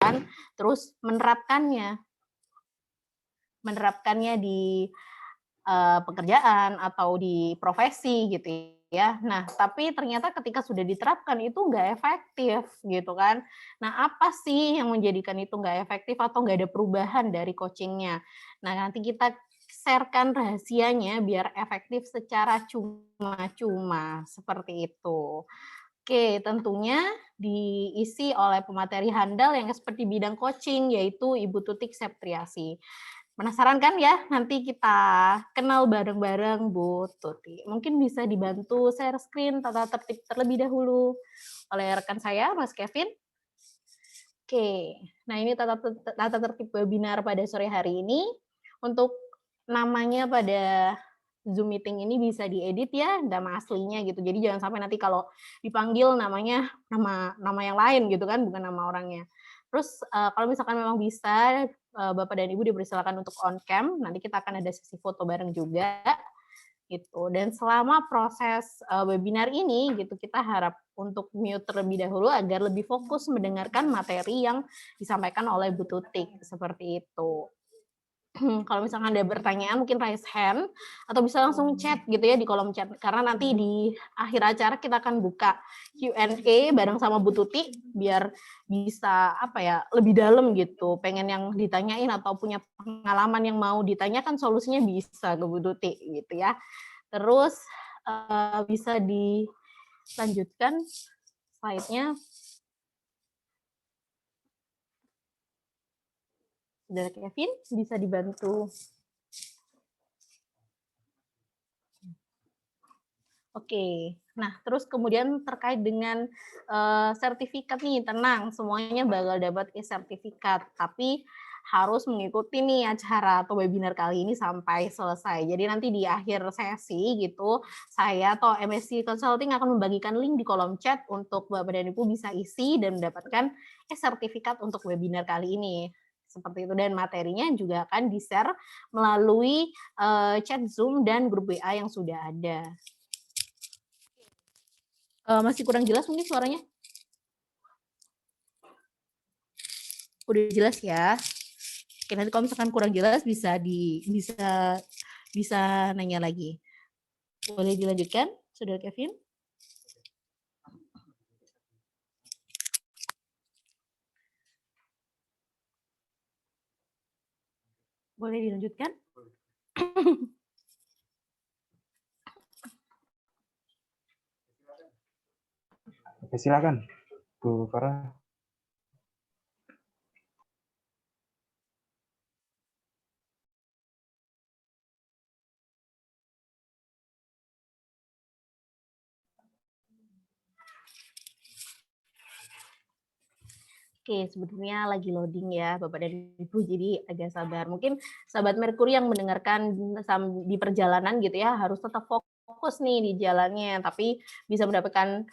kan, terus menerapkannya di pekerjaan atau di profesi gitu ya. Nah, tapi ternyata ketika sudah diterapkan itu nggak efektif gitu kan. Nah, apa sih yang menjadikan itu nggak efektif atau nggak ada perubahan dari coachingnya? Nah, nanti kita share-kan rahasianya biar efektif secara cuma-cuma, seperti itu. Oke, tentunya diisi oleh pemateri handal yang seperti bidang coaching, yaitu Ibu Tutik Septriasi. Penasaran kan ya? Nanti kita kenal bareng-bareng Bu Tuti. Mungkin bisa dibantu share screen tata tertib terlebih dahulu oleh rekan saya, Mas Kevin. Oke, nah ini tata tertib webinar pada sore hari ini. Untuk namanya pada Zoom meeting ini bisa diedit ya, nama aslinya gitu. Jadi jangan sampai nanti kalau dipanggil namanya nama yang lain gitu kan, bukan nama orangnya. Terus kalau misalkan memang bisa, Bapak dan Ibu dipersilakan untuk on cam, nanti kita akan ada sesi foto bareng juga gitu. Dan selama proses webinar ini gitu, kita harap untuk mute terlebih dahulu agar lebih fokus mendengarkan materi yang disampaikan oleh Bu Tutik, seperti itu. Kalau misalkan ada pertanyaan mungkin raise hand atau bisa langsung chat gitu ya di kolom chat, karena nanti di akhir acara kita akan buka Q&A bareng sama Bu Tuti biar bisa apa ya lebih dalam gitu, pengen yang ditanyain atau punya pengalaman yang mau ditanyakan solusinya bisa ke Bu Tuti gitu ya. Terus bisa dilanjutkan slide-nya. Saudara Kevin bisa dibantu. Oke, nah terus kemudian terkait dengan sertifikat nih, tenang, semuanya bakal dapat sertifikat, tapi harus mengikuti nih acara atau webinar kali ini sampai selesai. Jadi nanti di akhir sesi gitu, saya atau MSC Consulting akan membagikan link di kolom chat untuk Bapak dan Ibu bisa isi dan mendapatkan sertifikat untuk webinar kali ini. Seperti itu, dan materinya juga akan di-share melalui chat Zoom dan grup WA yang sudah ada. Masih kurang jelas mungkin suaranya? Udah jelas ya? Oke, nanti kalau misalkan kurang jelas bisa nanya lagi. Boleh dilanjutkan, Saudara Kevin? Boleh dilanjutkan? Oke, silakan, Bu Farah. Oke, sebetulnya lagi loading ya Bapak dan Ibu, jadi agak sabar. Mungkin sahabat Merkuri yang mendengarkan di perjalanan gitu ya, harus tetap fokus nih di jalannya, tapi bisa mendapatkan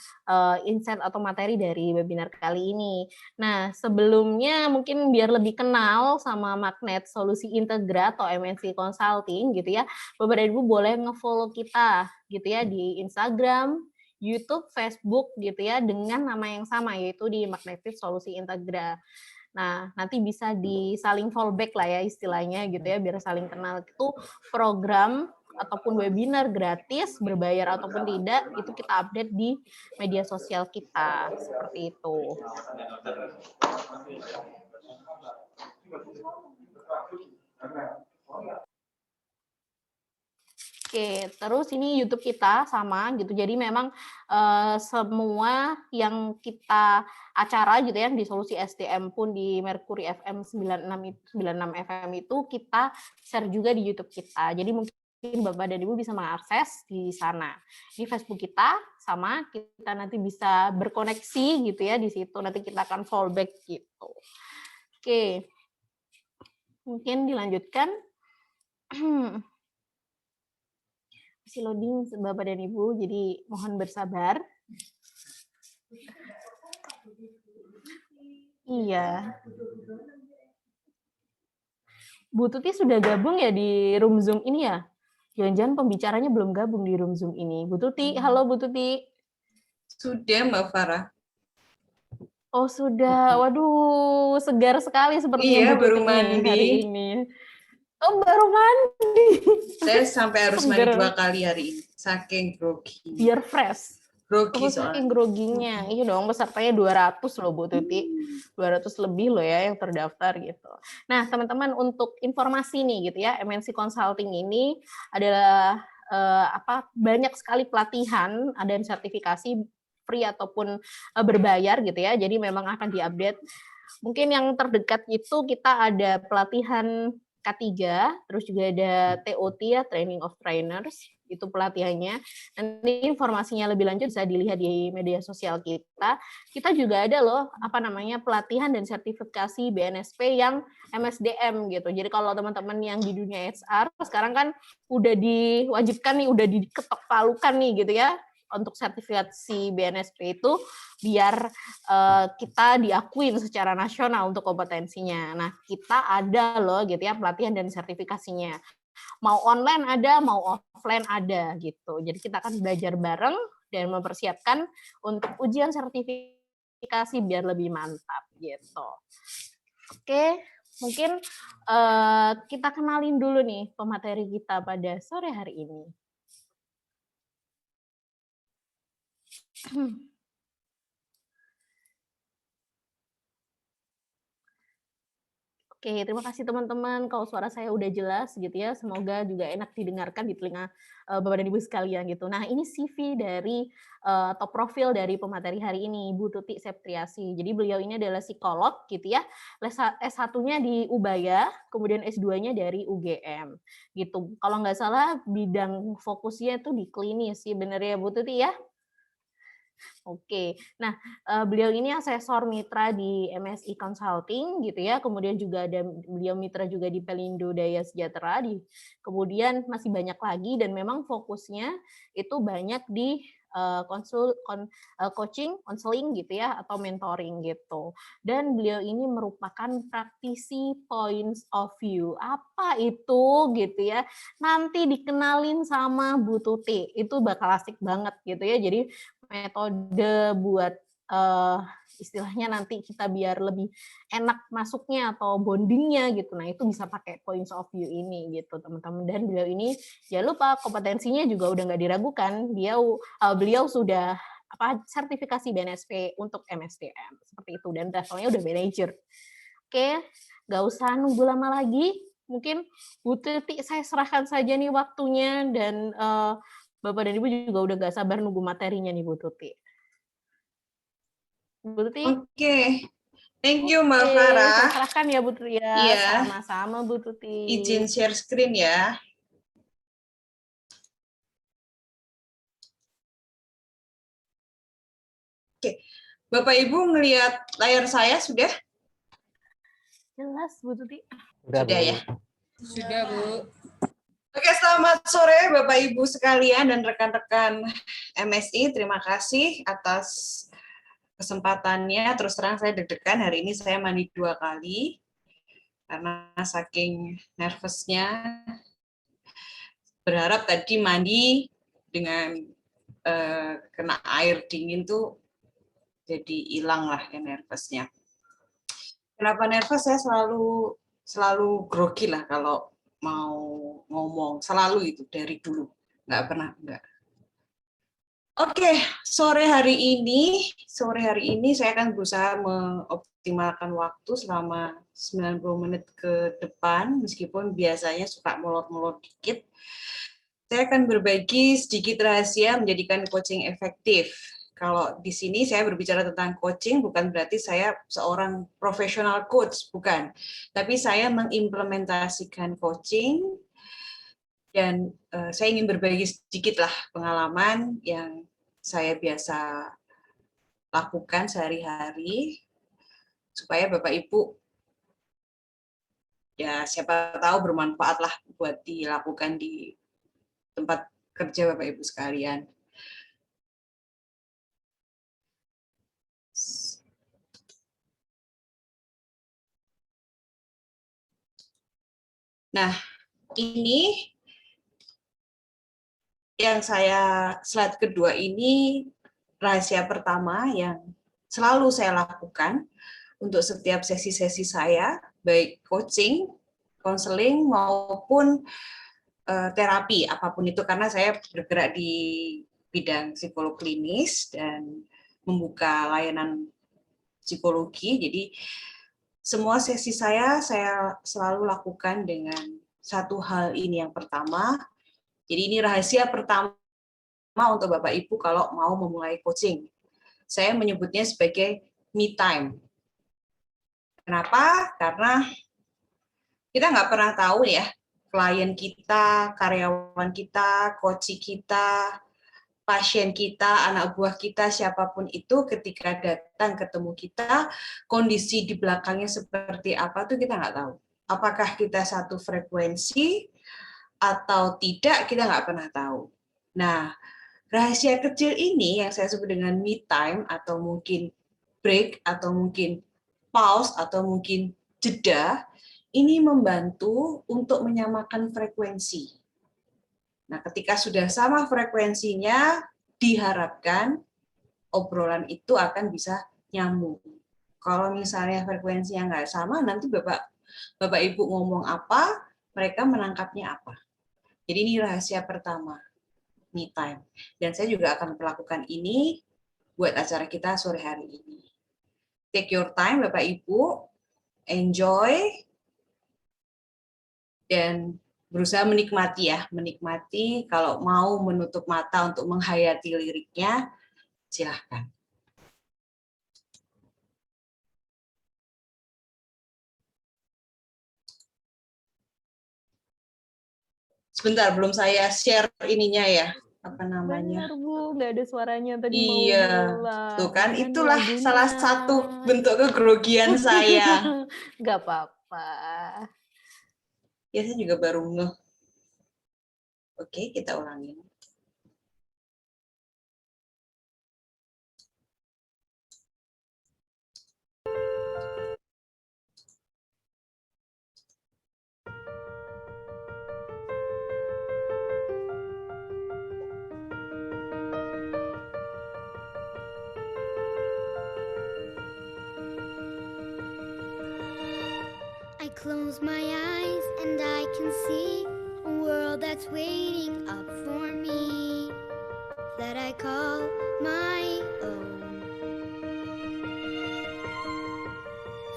insight atau materi dari webinar kali ini. Nah, sebelumnya mungkin biar lebih kenal sama Magnet Solusi Integra atau MNC Consulting gitu ya, Bapak dan Ibu boleh nge-follow kita gitu ya di Instagram, YouTube, Facebook gitu ya dengan nama yang sama yaitu di Magnetis Solusi Integra. Nah, nanti bisa disaling fallback lah ya istilahnya gitu ya biar saling kenal. Itu program ataupun webinar gratis berbayar ataupun tidak itu kita update di media sosial kita seperti itu. Oke, terus ini YouTube kita sama gitu. Jadi memang semua yang kita acara gitu ya di Solusi SDM pun di Mercury FM 96 FM itu kita share juga di YouTube kita. Jadi mungkin Bapak dan Ibu bisa mengakses di sana. Di Facebook kita sama, kita nanti bisa berkoneksi gitu ya di situ. Nanti kita akan fallback gitu. Oke. Mungkin dilanjutkan. Masih loading Bapak dan Ibu, jadi mohon bersabar. Iya. Bu Tuti sudah gabung ya di room Zoom ini ya? Jangan-jangan pembicaranya belum gabung di room Zoom ini. Bu Tuti, halo Bu Tuti. Sudah, Mbak Farah. Oh sudah, waduh segar sekali sepertinya Iya, Bu baru Tuti ini mandi. hari ini. Oh baru mandi. Saya sampai harus mandi 2 Seger, kali hari ini, saking grogi. biar fresh. Grogi Oh soalnya. saking groginya, iya dong pesertanya 200 loh Bu Tuti, 200 lebih loh ya yang terdaftar gitu. Nah teman-teman untuk informasi nih gitu ya, MNC Consulting ini adalah banyak sekali pelatihan dan sertifikasi free ataupun berbayar gitu ya, jadi memang akan diupdate. Mungkin yang terdekat itu kita ada pelatihan K3, terus juga ada TOT ya, Training of Trainers, itu pelatihannya. Nanti informasinya lebih lanjut bisa dilihat di media sosial kita. Kita juga ada loh, pelatihan dan sertifikasi BNSP yang MSDM gitu. Jadi kalau teman-teman yang di dunia HR, sekarang kan udah diwajibkan nih, udah diketok palukan nih gitu ya, untuk sertifikasi BNSP itu biar kita diakuin secara nasional untuk kompetensinya. Nah, kita ada loh gitu ya pelatihan dan sertifikasinya. Mau online ada, mau offline ada gitu. Jadi kita akan belajar bareng dan mempersiapkan untuk ujian sertifikasi biar lebih mantap gitu. Oke, mungkin kita kenalin dulu nih pemateri kita pada sore hari ini. Oke, terima kasih teman-teman. Kalau suara saya udah jelas gitu ya, semoga juga enak didengarkan di telinga Bapak dan Ibu sekalian gitu. Nah, ini CV dari atau profil dari pemateri hari ini, Bu Tuti Septriasi. Jadi beliau ini adalah psikolog gitu ya. S1-nya di Ubaya, kemudian S2-nya dari UGM gitu. Kalau nggak salah bidang fokusnya itu di klinis sih, bener ya Bu Tuti ya? Oke, nah beliau ini asesor mitra di MSI Consulting gitu ya, kemudian juga ada beliau mitra juga di Pelindo Daya Sejahtera, kemudian masih banyak lagi dan memang fokusnya itu banyak di coaching, konseling gitu ya, atau mentoring gitu. Dan beliau ini merupakan praktisi points of view. Apa itu gitu ya? Nanti dikenalin sama Bu Tuti, itu bakal asik banget gitu ya. Jadi metode buat istilahnya nanti kita biar lebih enak masuknya atau bondingnya gitu. Nah, itu bisa pakai points of view ini gitu, teman-teman. Dan beliau ini jangan lupa kompetensinya juga udah nggak diragukan. Beliau sudah sertifikasi BNSP untuk MSDM seperti itu dan levelnya udah manager. Oke, nggak usah nunggu lama lagi. Mungkin Bu Titi saya serahkan saja nih waktunya dan Bapak dan Ibu juga udah gak sabar nunggu materinya nih Bu Tuti. Bu Tuti? Oke. Thank you Mbak Oke, Farah. saya serahkan ya Bu Tuti ya. Iya. Sama-sama Bu Tuti. Izin share screen ya. Oke. Bapak Ibu ngelihat layar saya sudah? Jelas Bu Tuti. Sudah ya. Sudah, Bu. Oke, selamat sore Bapak Ibu sekalian dan rekan-rekan MSI. Terima kasih atas kesempatannya. Terus terang saya deg-degan, hari ini saya mandi 2 kali karena saking nervousnya. Berharap tadi mandi dengan kena air dingin tuh jadi hilang lah ya nervousnya. Kenapa nervous? Saya selalu grogi lah kalau mau ngomong, selalu itu dari dulu, nggak pernah enggak. Oke, sore hari ini saya akan berusaha mengoptimalkan waktu selama 90 menit ke depan, meskipun biasanya suka molor-molor dikit. Saya akan berbagi sedikit rahasia menjadikan coaching efektif. Kalau di sini saya berbicara tentang coaching, bukan berarti saya seorang profesional coach, bukan. Tapi saya mengimplementasikan coaching, dan saya ingin berbagi sedikit lah pengalaman yang saya biasa lakukan sehari-hari, supaya Bapak Ibu, ya siapa tahu bermanfaat lah buat dilakukan di tempat kerja Bapak Ibu sekalian. Nah, ini yang slide kedua ini rahasia pertama yang selalu saya lakukan untuk setiap sesi-sesi saya, baik coaching, konseling, maupun terapi, apapun itu, karena saya bergerak di bidang psikolog klinis dan membuka layanan psikologi. Jadi semua sesi saya selalu lakukan dengan satu hal ini yang pertama. Jadi ini rahasia pertama untuk Bapak Ibu kalau mau memulai coaching. Saya menyebutnya sebagai me time. Kenapa? Karena kita nggak pernah tahu ya, klien kita, karyawan kita, coach kita, pasien kita, anak buah kita, siapapun itu ketika datang ketemu kita, kondisi di belakangnya seperti apa tuh kita nggak tahu. Apakah kita satu frekuensi atau tidak, kita nggak pernah tahu. Nah, rahasia kecil ini yang saya sebut dengan me time, atau mungkin break, atau mungkin pause, atau mungkin jeda, ini membantu untuk menyamakan frekuensi. Nah, ketika sudah sama frekuensinya, diharapkan obrolan itu akan bisa nyambung. Kalau misalnya frekuensinya nggak sama, nanti Bapak Ibu ngomong apa, mereka menangkapnya apa. Jadi ini rahasia pertama, me time. Dan saya juga akan melakukan ini buat acara kita sore hari ini. Take your time, Bapak Ibu, enjoy, dan berusaha menikmati ya, menikmati. Kalau mau menutup mata untuk menghayati liriknya, silahkan. Sebentar, belum saya share ininya ya, apa namanya? Benar Bu, nggak ada suaranya tadi. Iya, mau mulai. tuh kan, Mana itulah lagunya? salah satu bentuk kegrogian saya. Nggak apa-apa. Ya, saya juga baru ngeh. Oke, kita ulangin. I close my eyes and I can see a world that's waiting up for me, that I call my own.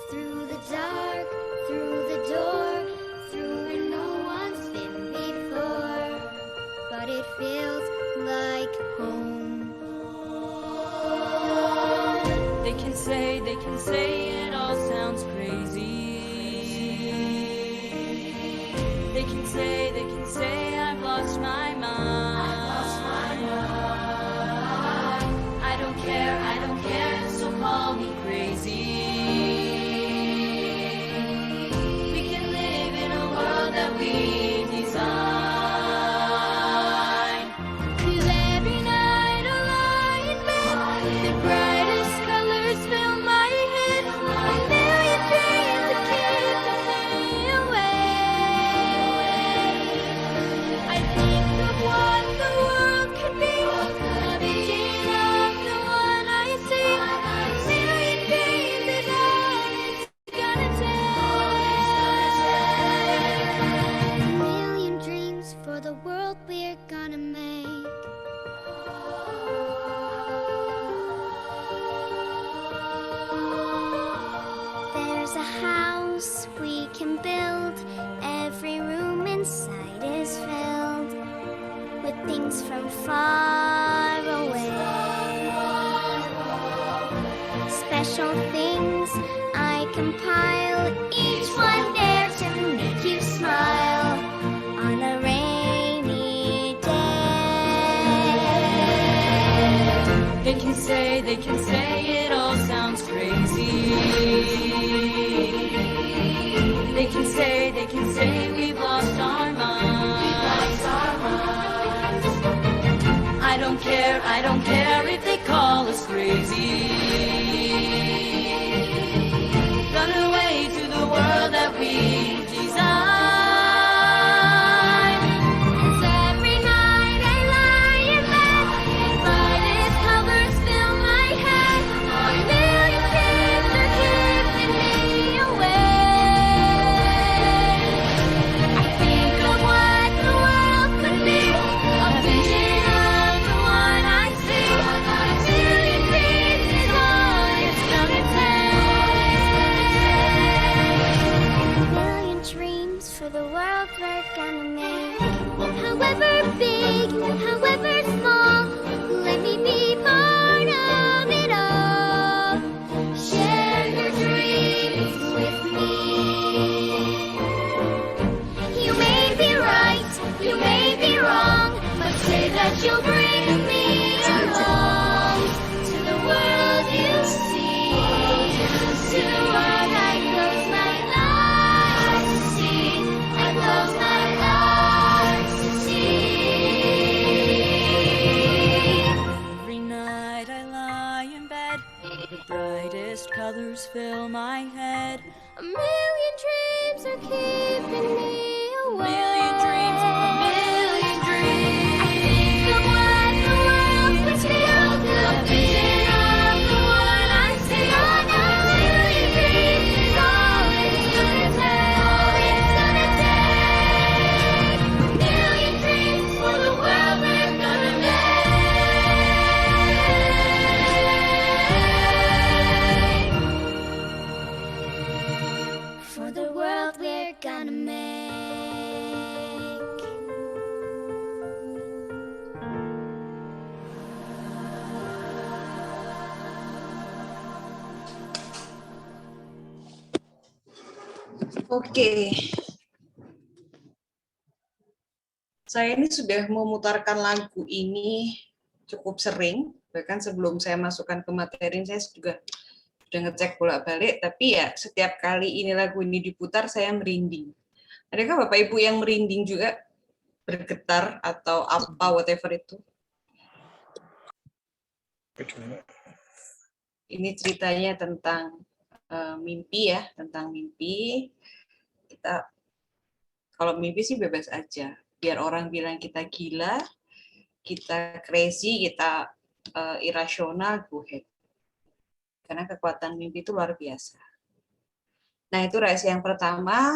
Through the dark, through the door, through where no one's been before, but it feels like home. They can say it all sounds crazy. They can say I've lost my mind. I don't care, so call me crazy. We can live in a world that we design. 'Cause every night I lie in bed, the brightest colors fill my head, a million dreams that keep me awake. I think of what the world could be, the vision of the one I see. A million dreams is all it's gonna take. A million dreams for the world we're gonna make. There's a house we can build. Every room inside is filled with things from far away. Special things I compile, each one there to make you smile on a rainy day. They can say it all sounds crazy. They can say we've lost our minds. I don't care if they call us crazy. Run away to the world that we design. 'Cause every night I lie in bed, the brightest colors fill my head. A However small, let me be part of it all. Share your dreams with me. You may be right, you may be wrong, but say that you'll bring me along to the world you see, to the one I close my eyes to see. I close my eyes to see. Every night I lie in bed, the brightest colors fill my head. A million dreams are keeping me awake. Million dreams, a million dreams. I think of what the world was filled with, a vision of the one I see. A million dreams is all it's gonna take. All it's gonna take. A million dreams for the world we're gonna make. For the world we're gonna make. Oke. Saya ini sudah memutarkan lagu ini cukup sering, bahkan sebelum saya masukkan ke materi saya juga sudah ngecek bolak-balik, tapi ya setiap kali ini lagu ini diputar saya merinding. Adakah Bapak Ibu yang merinding juga, bergetar atau apa whatever itu? Ini ceritanya tentang mimpi ya, tentang mimpi. Kita kalau mimpi sih bebas aja. Biar orang bilang kita gila, kita crazy, kita irasional, go ahead. Karena kekuatan mimpi itu luar biasa. Nah, itu rahasia yang pertama.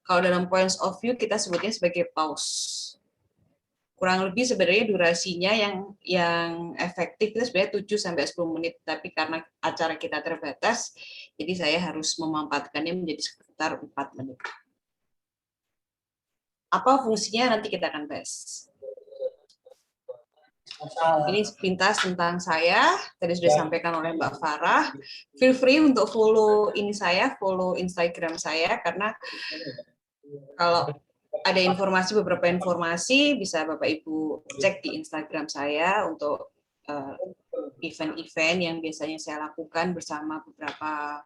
Kalau dalam points of view kita sebutnya sebagai pause. Kurang lebih sebenarnya durasinya yang efektif itu sebenarnya 7 sampai 10 menit, tapi karena acara kita terbatas, jadi saya harus memampatkannya menjadi sekitar 4 menit. Apa fungsinya nanti kita akan bahas. Ini sepintas tentang saya, tadi sudah disampaikan oleh Mbak Farah. Feel free untuk follow ini saya, follow Instagram saya, karena kalau ada beberapa informasi, bisa Bapak Ibu cek di Instagram saya untuk event-event yang biasanya saya lakukan bersama beberapa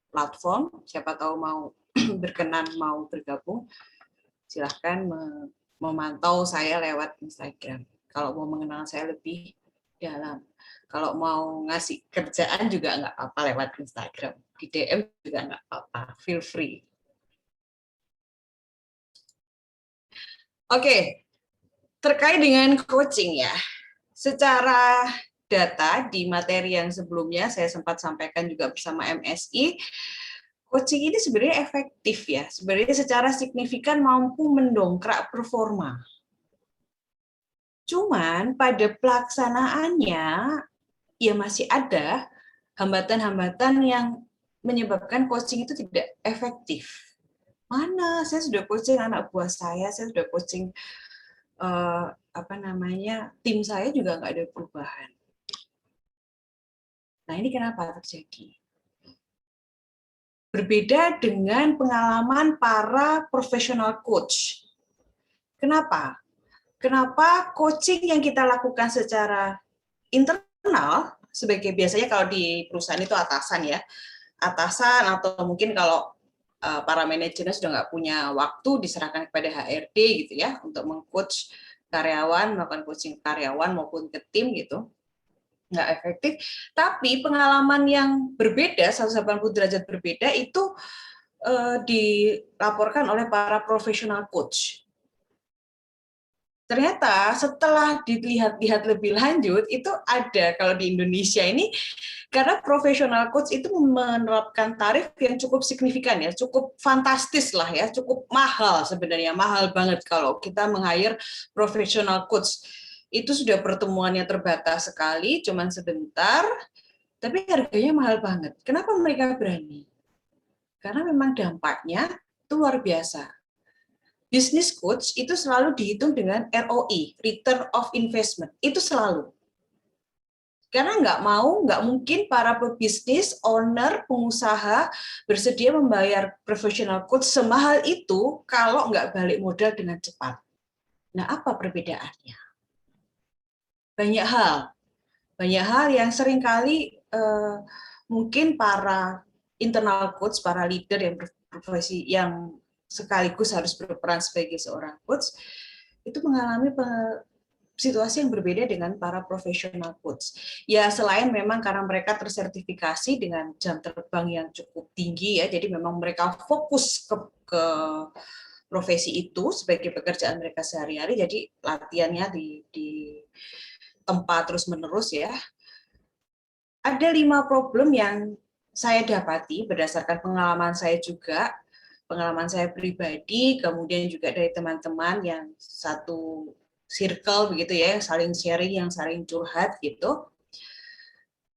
platform. Siapa tahu mau berkenan, mau bergabung, silahkan memantau saya lewat Instagram. Kalau mau mengenal saya lebih dalam. Kalau mau ngasih kerjaan juga nggak apa-apa lewat Instagram. Di DM juga nggak apa-apa. Feel free. Oke, terkait dengan coaching ya. Secara data di materi yang sebelumnya saya sempat sampaikan juga bersama MSI, coaching ini sebenarnya efektif ya. Sebenarnya secara signifikan mampu mendongkrak performa. Cuman pada pelaksanaannya ya masih ada hambatan-hambatan yang menyebabkan coaching itu tidak efektif. Mana saya sudah coaching anak buah saya sudah coaching tim saya juga nggak ada perubahan. Nah, ini kenapa terjadi? Berbeda dengan pengalaman para profesional coach. Kenapa? Kenapa coaching yang kita lakukan secara internal, sebagai biasanya kalau di perusahaan itu atasan ya, atasan atau mungkin kalau para manajernya sudah nggak punya waktu, diserahkan kepada HRD gitu ya, untuk meng-coach karyawan, melakukan coaching karyawan maupun ke tim gitu, nggak efektif. Tapi pengalaman yang berbeda, 180 derajat berbeda, itu dilaporkan oleh para profesional coach. Ternyata setelah dilihat-lihat lebih lanjut, itu ada kalau di Indonesia ini, karena profesional coach itu menerapkan tarif yang cukup signifikan ya, cukup fantastis lah ya, cukup mahal sebenarnya, mahal banget kalau kita meng-hire profesional coach. Itu sudah pertemuannya terbatas sekali, cuman sebentar, tapi harganya mahal banget. Kenapa mereka berani? Karena memang dampaknya itu luar biasa. business coach itu selalu dihitung dengan ROI, return of investment. Itu selalu. Karena nggak mungkin para pebisnis, owner, pengusaha bersedia membayar professional coach semahal itu kalau nggak balik modal dengan cepat. Nah, apa perbedaannya? Banyak hal yang seringkali mungkin para internal coach, para leader yang berprofesi, yang sekaligus harus berperan sebagai seorang coach, itu mengalami situasi yang berbeda dengan para profesional coach. Ya, selain memang karena mereka tersertifikasi dengan jam terbang yang cukup tinggi ya, jadi memang mereka fokus ke profesi itu sebagai pekerjaan mereka sehari-hari, jadi latihannya di tempat terus-menerus ya. Ada 5 problem yang saya dapati berdasarkan pengalaman saya juga, pengalaman saya pribadi, kemudian juga dari teman-teman yang satu circle begitu ya, saling sharing, yang saling curhat gitu.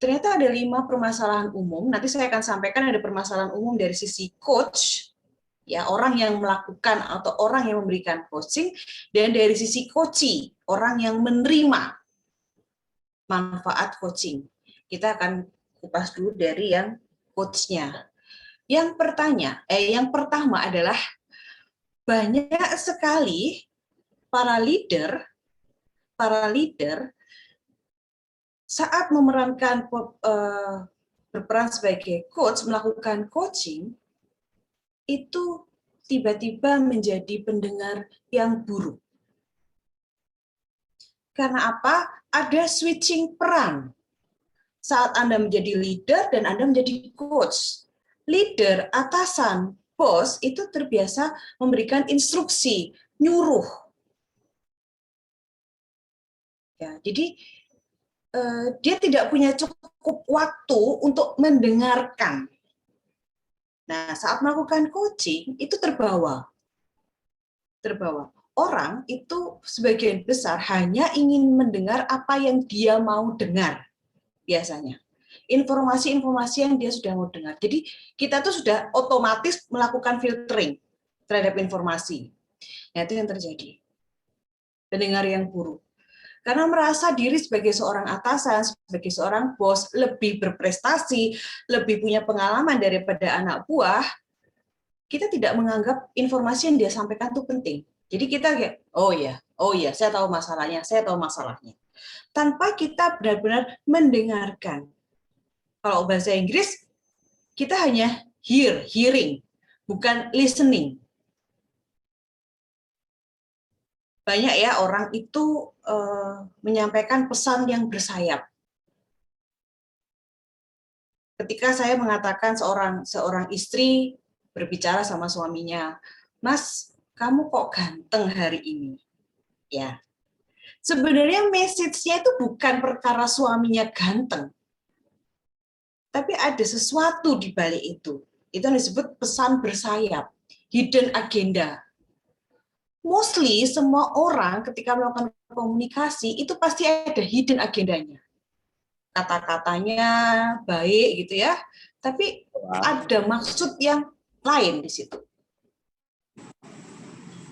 Ternyata ada 5 permasalahan umum. Nanti saya akan sampaikan ada permasalahan umum dari sisi coach, ya, orang yang melakukan atau orang yang memberikan coaching, dan dari sisi coachee, orang yang menerima manfaat coaching. Kita akan kupas dulu dari yang coach-nya. Yang pertama adalah banyak sekali para leader saat memerankan berperan sebagai coach, melakukan coaching, itu tiba-tiba menjadi pendengar yang buruk. Karena apa? Ada switching peran. Saat Anda menjadi leader dan Anda menjadi coach. Leader, atasan, bos itu terbiasa memberikan instruksi, nyuruh. Ya, jadi dia tidak punya cukup waktu untuk mendengarkan. Nah, saat melakukan coaching itu terbawa. Orang itu sebagian besar hanya ingin mendengar apa yang dia mau dengar biasanya. Informasi-informasi yang dia sudah mau dengar. Jadi kita tuh sudah otomatis melakukan filtering terhadap informasi. Nah, itu yang terjadi. Pendengar yang buruk. Karena merasa diri sebagai seorang atasan, sebagai seorang bos, lebih berprestasi, lebih punya pengalaman daripada anak buah, kita tidak menganggap informasi yang dia sampaikan itu penting. Jadi kita kayak, oh iya, saya tahu masalahnya. Tanpa kita benar-benar mendengarkan. Kalau bahasa Inggris, kita hanya hearing, bukan listening. Banyak ya orang itu menyampaikan pesan yang bersayap. Ketika saya mengatakan seorang istri berbicara sama suaminya, "Mas, kamu kok ganteng hari ini?" Ya. Sebenarnya message-nya itu bukan perkara suaminya ganteng. Tapi ada sesuatu di balik itu. Itu yang disebut pesan bersayap, hidden agenda. Mostly semua orang ketika melakukan komunikasi itu pasti ada hidden agendanya. Kata-katanya baik gitu ya, tapi ada maksud yang lain di situ.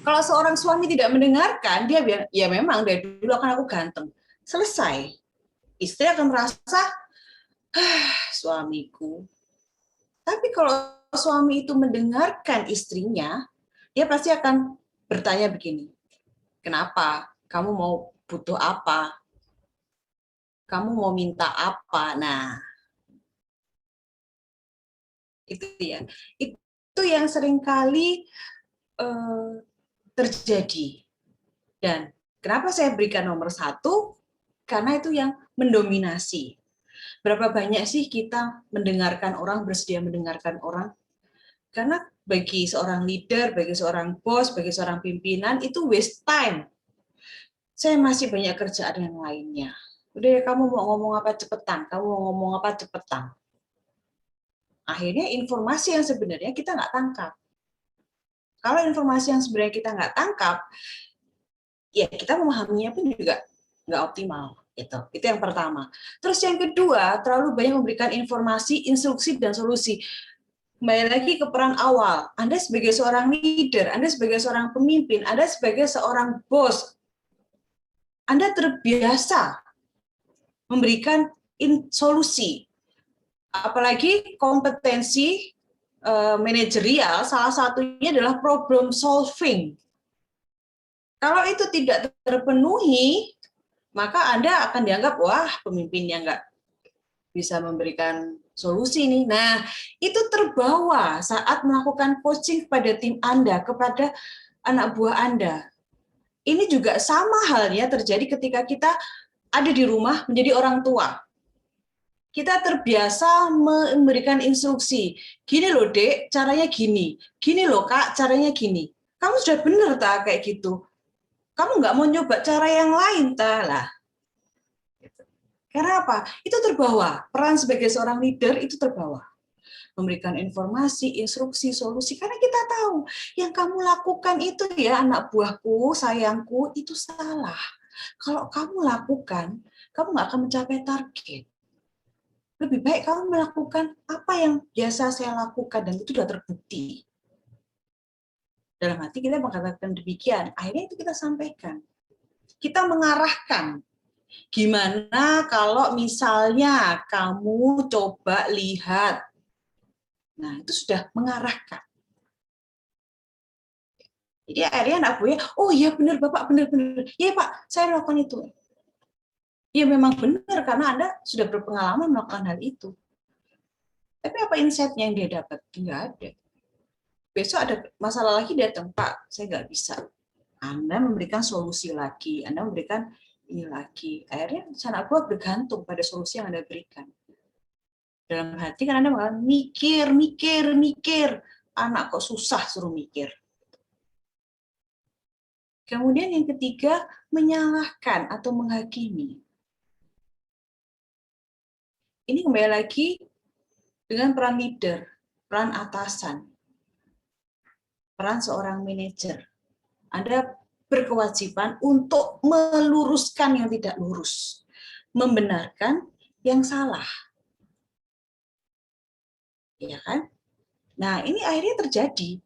Kalau seorang suami tidak mendengarkan, dia bilang, ya memang dari dulu akan aku ganteng. Selesai. Istri akan merasa, suamiku. Tapi kalau suami itu mendengarkan istrinya, dia pasti akan bertanya begini, kenapa? Kamu mau butuh apa? Kamu mau minta apa? Nah, itu ya. Itu yang seringkali terjadi. Dan kenapa saya berikan nomor 1? Karena itu yang mendominasi. Berapa banyak sih kita mendengarkan orang, bersedia mendengarkan orang? Karena bagi seorang leader, bagi seorang bos, bagi seorang pimpinan, itu waste time. Saya masih banyak kerjaan yang lainnya. Udah ya, kamu mau ngomong apa cepetan, Akhirnya informasi yang sebenarnya kita nggak tangkap. Kalau informasi yang sebenarnya kita nggak tangkap, ya kita memahaminya pun juga nggak optimal. Itu yang pertama. Terus yang kedua, terlalu banyak memberikan informasi, instruksi, dan solusi. kembali lagi ke peran awal. Anda sebagai seorang leader, Anda sebagai seorang pemimpin, Anda sebagai seorang bos, Anda terbiasa memberikan solusi. Apalagi kompetensi manajerial, salah satunya adalah problem solving. Kalau itu tidak terpenuhi, maka Anda akan dianggap, wah, pemimpinnya nggak bisa memberikan solusi nih. Nah, itu terbawa saat melakukan coaching kepada tim Anda, kepada anak buah Anda. Ini juga sama halnya terjadi ketika kita ada di rumah menjadi orang tua. Kita terbiasa memberikan instruksi. Gini loh, Dek, caranya gini. Gini loh, Kak, caranya gini. Kamu sudah benar tak kayak gitu. Kamu nggak mau nyoba cara yang lain, tak lah. Karena apa? Itu terbawa. Peran sebagai seorang leader itu terbawa. Memberikan informasi, instruksi, solusi. Karena kita tahu yang kamu lakukan itu ya anak buahku, sayangku, itu salah. Kalau kamu lakukan, kamu nggak akan mencapai target. Lebih baik kamu melakukan apa yang biasa saya lakukan, dan itu sudah terbukti. Dalam hati kita mengatakan demikian, akhirnya itu kita sampaikan. Kita mengarahkan. Gimana kalau misalnya kamu coba lihat. Nah, itu sudah mengarahkan. Jadi akhirnya anak buahnya, oh iya benar Bapak, benar-benar. Iya Pak, saya melakukan itu. Ya memang benar, karena Anda sudah berpengalaman melakukan hal itu. Tapi apa insight-nya yang dia dapat? Nggak ada. Besok ada masalah lagi datang, Pak, saya nggak bisa. Anda memberikan solusi lagi, Anda memberikan ini lagi. Akhirnya anak buah bergantung pada solusi yang Anda berikan. Dalam hati kan Anda bakal mikir. Anak kok susah suruh mikir. Kemudian yang ketiga, menyalahkan atau menghakimi. Ini kembali lagi dengan peran leader, peran atasan, peran seorang manajer. Anda berkewajiban untuk meluruskan yang tidak lurus, membenarkan yang salah. Ya kan? Nah, ini akhirnya terjadi.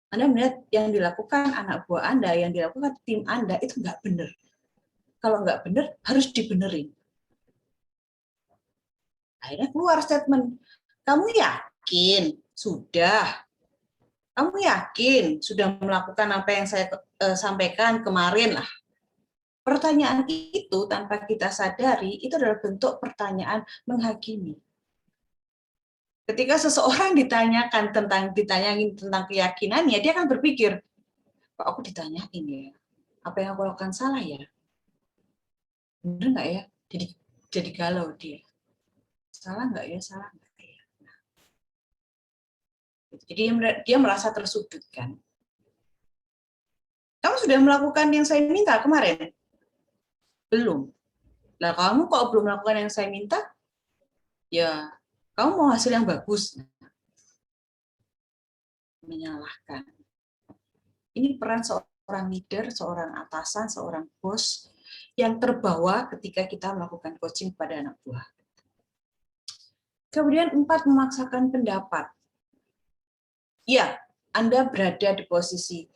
Anda melihat yang dilakukan anak buah Anda, yang dilakukan tim Anda, itu nggak benar. Kalau nggak benar, harus dibenerin. Akhirnya keluar statement, kamu yakin? Sudah. Kamu yakin sudah melakukan apa yang saya sampaikan kemarin lah. Pertanyaan itu tanpa kita sadari, itu adalah bentuk pertanyaan menghakimi. Ketika seseorang ditanyain tentang keyakinannya, dia akan berpikir, kok aku ditanyain ya? Apa yang aku lakukan salah ya? Bener nggak ya? Jadi galau dia. Salah nggak ya? Salah nggak ya? Nah. Jadi dia merasa tersudutkan. Kamu sudah melakukan yang saya minta kemarin? Belum. Nah, kamu kok belum melakukan yang saya minta? Ya, kamu mau hasil yang bagus. Menyalahkan. Ini peran seorang leader, seorang atasan, seorang bos yang terbawa ketika kita melakukan coaching pada anak buah. Kemudian 4, memaksakan pendapat. Ya, Anda berada di posisi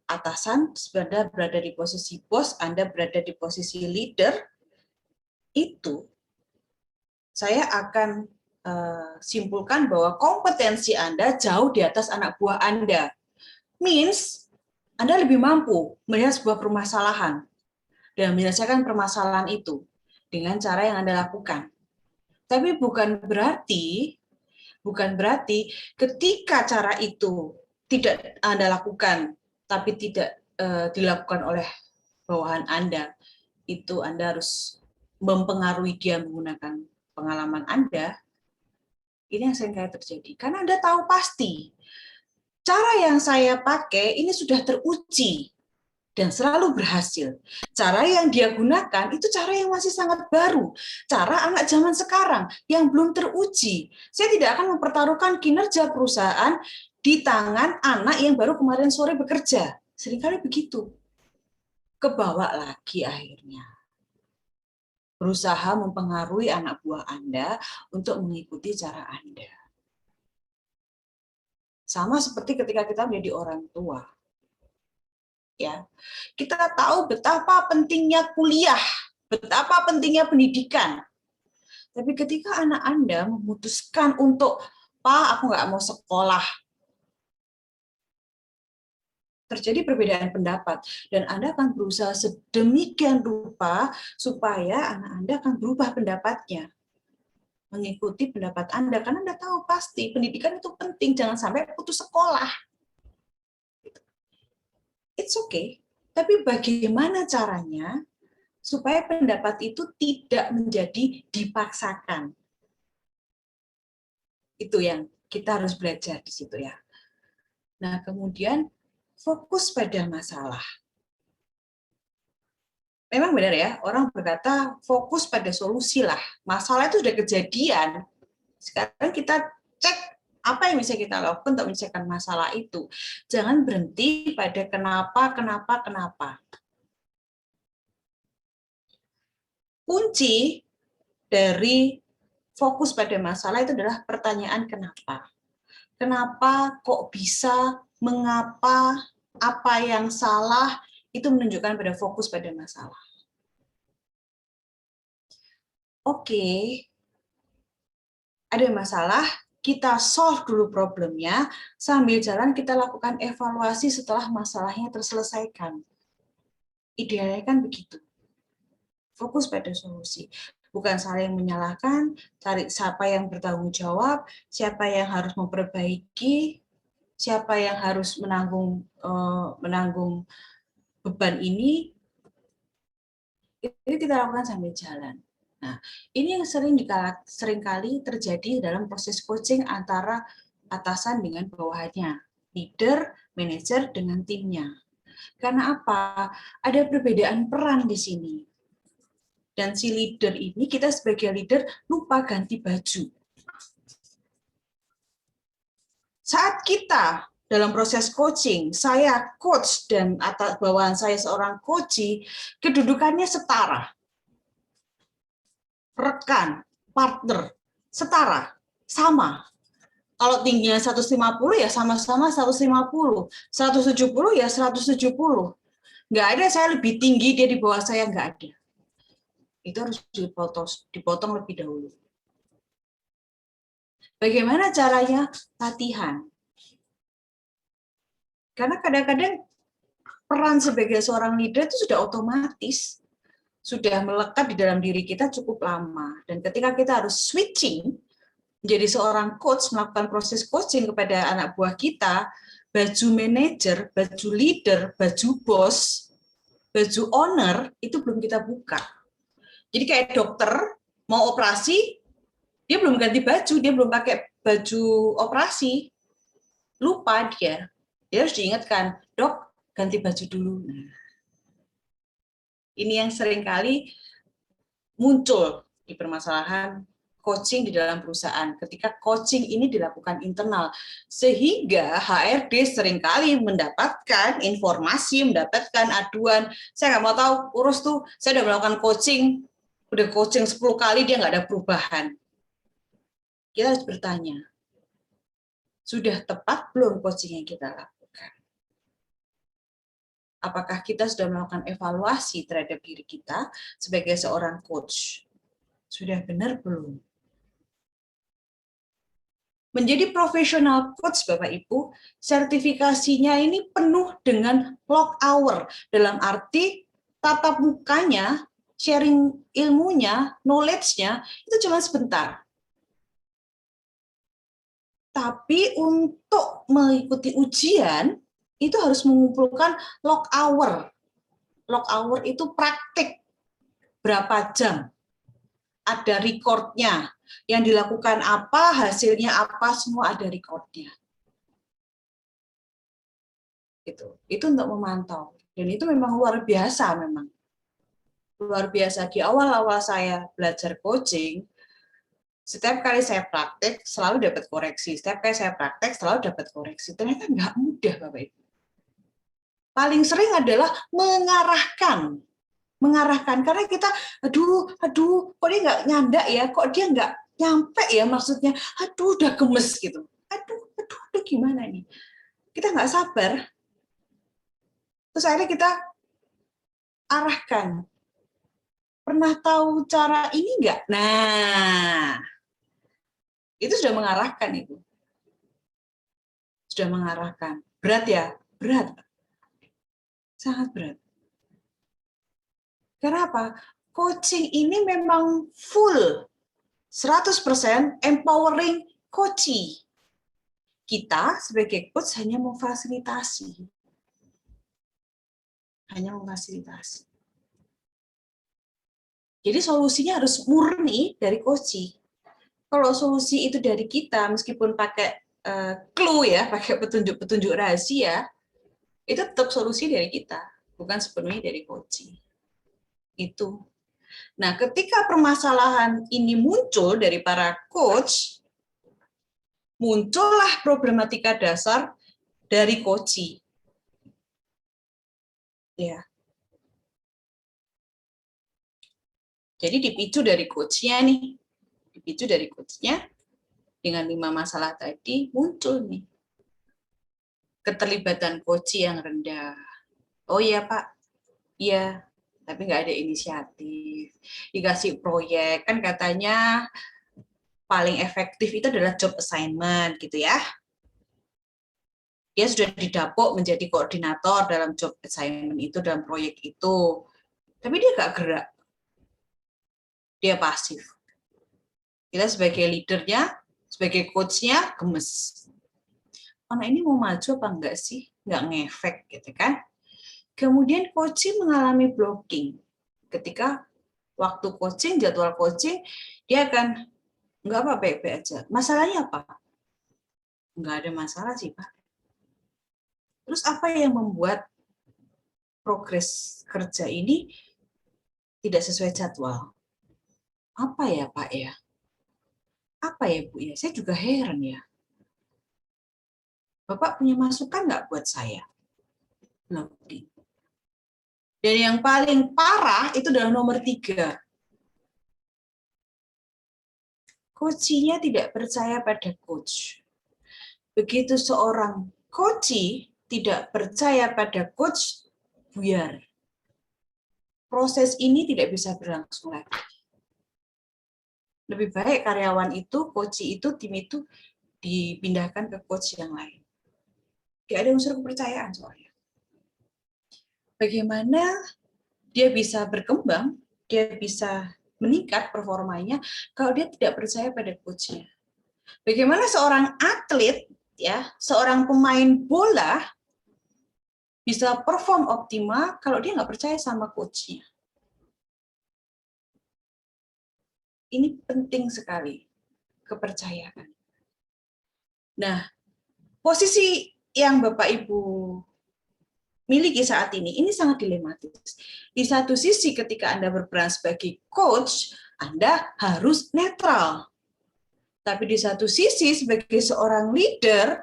atasan, Anda berada di posisi bos, Anda berada di posisi leader, itu saya akan simpulkan bahwa kompetensi Anda jauh di atas anak buah Anda. Means, Anda lebih mampu melihat sebuah permasalahan dan menyelesaikan permasalahan itu dengan cara yang Anda lakukan. Tapi bukan berarti ketika cara itu tidak Anda lakukan, tapi tidak dilakukan oleh bawahan Anda, itu Anda harus mempengaruhi dia menggunakan pengalaman Anda. Ini yang sering kali terjadi. Karena Anda tahu pasti, cara yang saya pakai ini sudah teruji dan selalu berhasil. Cara yang dia gunakan itu cara yang masih sangat baru. Cara anak zaman sekarang yang belum teruji. Saya tidak akan mempertaruhkan kinerja perusahaan di tangan anak yang baru kemarin sore bekerja. Seringkali begitu. Kebawa lagi akhirnya. Berusaha mempengaruhi anak buah Anda untuk mengikuti cara Anda. Sama seperti ketika kita menjadi orang tua. Ya, kita tahu betapa pentingnya kuliah, betapa pentingnya pendidikan. Tapi ketika anak Anda memutuskan untuk, Pak, aku nggak mau sekolah, terjadi perbedaan pendapat, dan Anda akan berusaha sedemikian rupa supaya anak Anda akan berubah pendapatnya, mengikuti pendapat Anda, karena Anda tahu pasti pendidikan itu penting, jangan sampai putus sekolah. It's okay, tapi bagaimana caranya supaya pendapat itu tidak menjadi dipaksakan? Itu yang kita harus belajar di situ ya. Nah, kemudian fokus pada masalah. Memang benar ya, orang berkata fokus pada solusi lah. Masalah itu sudah kejadian. Sekarang kita cek apa yang bisa kita lakukan untuk menyelesaikan masalah itu. Jangan berhenti pada kenapa. Kunci dari fokus pada masalah itu adalah pertanyaan kenapa. Kenapa, kok bisa, mengapa, apa yang salah, itu menunjukkan pada fokus pada masalah. Oke, ada masalah, kita solve dulu problemnya, sambil jalan kita lakukan evaluasi setelah masalahnya terselesaikan. Idealnya kan begitu. Fokus pada solusi. Bukan saling menyalahkan, cari siapa yang bertanggung jawab, siapa yang harus memperbaiki, siapa yang harus menanggung beban ini. Itu kita lakukan sambil jalan. Nah, ini yang seringkali terjadi dalam proses coaching antara atasan dengan bawahannya, leader, manajer dengan timnya. Karena apa? Ada perbedaan peran di sini. Dan si leader ini, kita sebagai leader lupa ganti baju. Saat kita dalam proses coaching, saya coach dan atas bawahan saya seorang coach, kedudukannya setara. Rekan, partner, setara, sama. Kalau tingginya 150 ya sama-sama 150, 170 ya 170. Nggak ada saya lebih tinggi, dia di bawah saya, nggak ada. Itu harus dipotong lebih dahulu. Bagaimana caranya? Latihan. Karena kadang-kadang peran sebagai seorang leader itu sudah otomatis, sudah melekat di dalam diri kita cukup lama. Dan ketika kita harus switching menjadi seorang coach, melakukan proses coaching kepada anak buah kita, baju manajer, baju leader, baju bos, baju owner, itu belum kita buka. Jadi kayak dokter mau operasi, dia belum ganti baju, dia belum pakai baju operasi. Lupa dia. Dia harus diingatkan, dok, ganti baju dulu. Nah, ini yang seringkali muncul di permasalahan coaching di dalam perusahaan. Ketika coaching ini dilakukan internal, sehingga HRD seringkali mendapatkan informasi, mendapatkan aduan, saya nggak mau tahu, urus tuh, saya udah melakukan coaching, udah coaching 10 kali, dia nggak ada perubahan. Kita harus bertanya, sudah tepat belum coaching yang kita lakukan? Apakah kita sudah melakukan evaluasi terhadap diri kita sebagai seorang coach? Sudah benar belum? Menjadi profesional coach, Bapak Ibu, sertifikasinya ini penuh dengan log hour. Dalam arti tatap mukanya, sharing ilmunya, knowledge-nya, itu cuma sebentar. Tapi untuk mengikuti ujian, itu harus mengumpulkan log hour. Log hour itu praktik berapa jam. Ada recordnya. Yang dilakukan apa, hasilnya apa, semua ada recordnya. Itu untuk memantau. Dan itu memang luar biasa memang. Luar biasa. Di awal-awal saya belajar coaching, setiap kali saya praktek selalu dapat koreksi. Setiap kali saya praktek selalu dapat koreksi. Ternyata nggak mudah, Bapak Ibu. Paling sering adalah mengarahkan karena kita aduh kok dia nggak nyandak ya, kok dia nggak nyampe ya maksudnya, aduh udah gemes gitu, aduh aduh gimana nih? Kita nggak sabar. Terus akhirnya kita arahkan. Pernah tahu cara ini nggak? Nah, itu sudah mengarahkan itu. Sudah mengarahkan. Berat ya? Berat. Sangat berat. Karena apa? Coaching ini memang full 100% empowering coachee. Kita sebagai coach hanya memfasilitasi. Hanya memfasilitasi. Jadi solusinya harus murni dari coachee. Kalau solusi itu dari kita, meskipun pakai clue ya, pakai petunjuk-petunjuk rahasia, itu tetap solusi dari kita, bukan sepenuhnya dari coachee. Itu. Nah, ketika permasalahan ini muncul dari para coach, muncullah problematika dasar dari coachee. Ya. Jadi dipicu dari coachnya nih. Dipicu dari coachnya dengan 5 masalah tadi muncul nih. Keterlibatan coachee yang rendah. Oh iya Pak, iya, tapi nggak ada inisiatif. Dikasih proyek, kan katanya paling efektif itu adalah job assignment gitu ya. Dia sudah didapuk menjadi koordinator dalam job assignment itu, dalam proyek itu. Tapi dia nggak gerak. Dia pasif. Kita sebagai leadernya, sebagai coachnya, gemes. Anak ini mau maju apa enggak sih? Nggak ngefek gitu kan. Kemudian coaching mengalami blocking. Ketika waktu coaching, jadwal coaching, dia akan, enggak apa, baik-baik aja. Masalahnya apa? Enggak ada masalah sih, Pak. Terus apa yang membuat progres kerja ini tidak sesuai jadwal? Apa ya, Pak ya? Apa ya, Bu ya? Saya juga heran ya. Bapak punya masukan nggak buat saya? Blocking. Dan yang paling parah itu adalah nomor 3. Coachee-nya tidak percaya pada coach. Begitu seorang coachee tidak percaya pada coach, buyar. Proses ini tidak bisa berlangsung lagi. Lebih baik karyawan itu, coachee itu, tim itu dipindahkan ke coach yang lain. Tidak ada unsur kepercayaan soalnya. Bagaimana dia bisa berkembang, dia bisa meningkat performanya kalau dia tidak percaya pada coachnya. Bagaimana seorang atlet, ya, seorang pemain bola bisa perform optimal kalau dia nggak percaya sama coachnya. Ini penting sekali, kepercayaan. Nah, posisi yang Bapak Ibu miliki saat ini sangat dilematis. Di satu sisi ketika Anda berperan sebagai coach, Anda harus netral. Tapi di satu sisi sebagai seorang leader,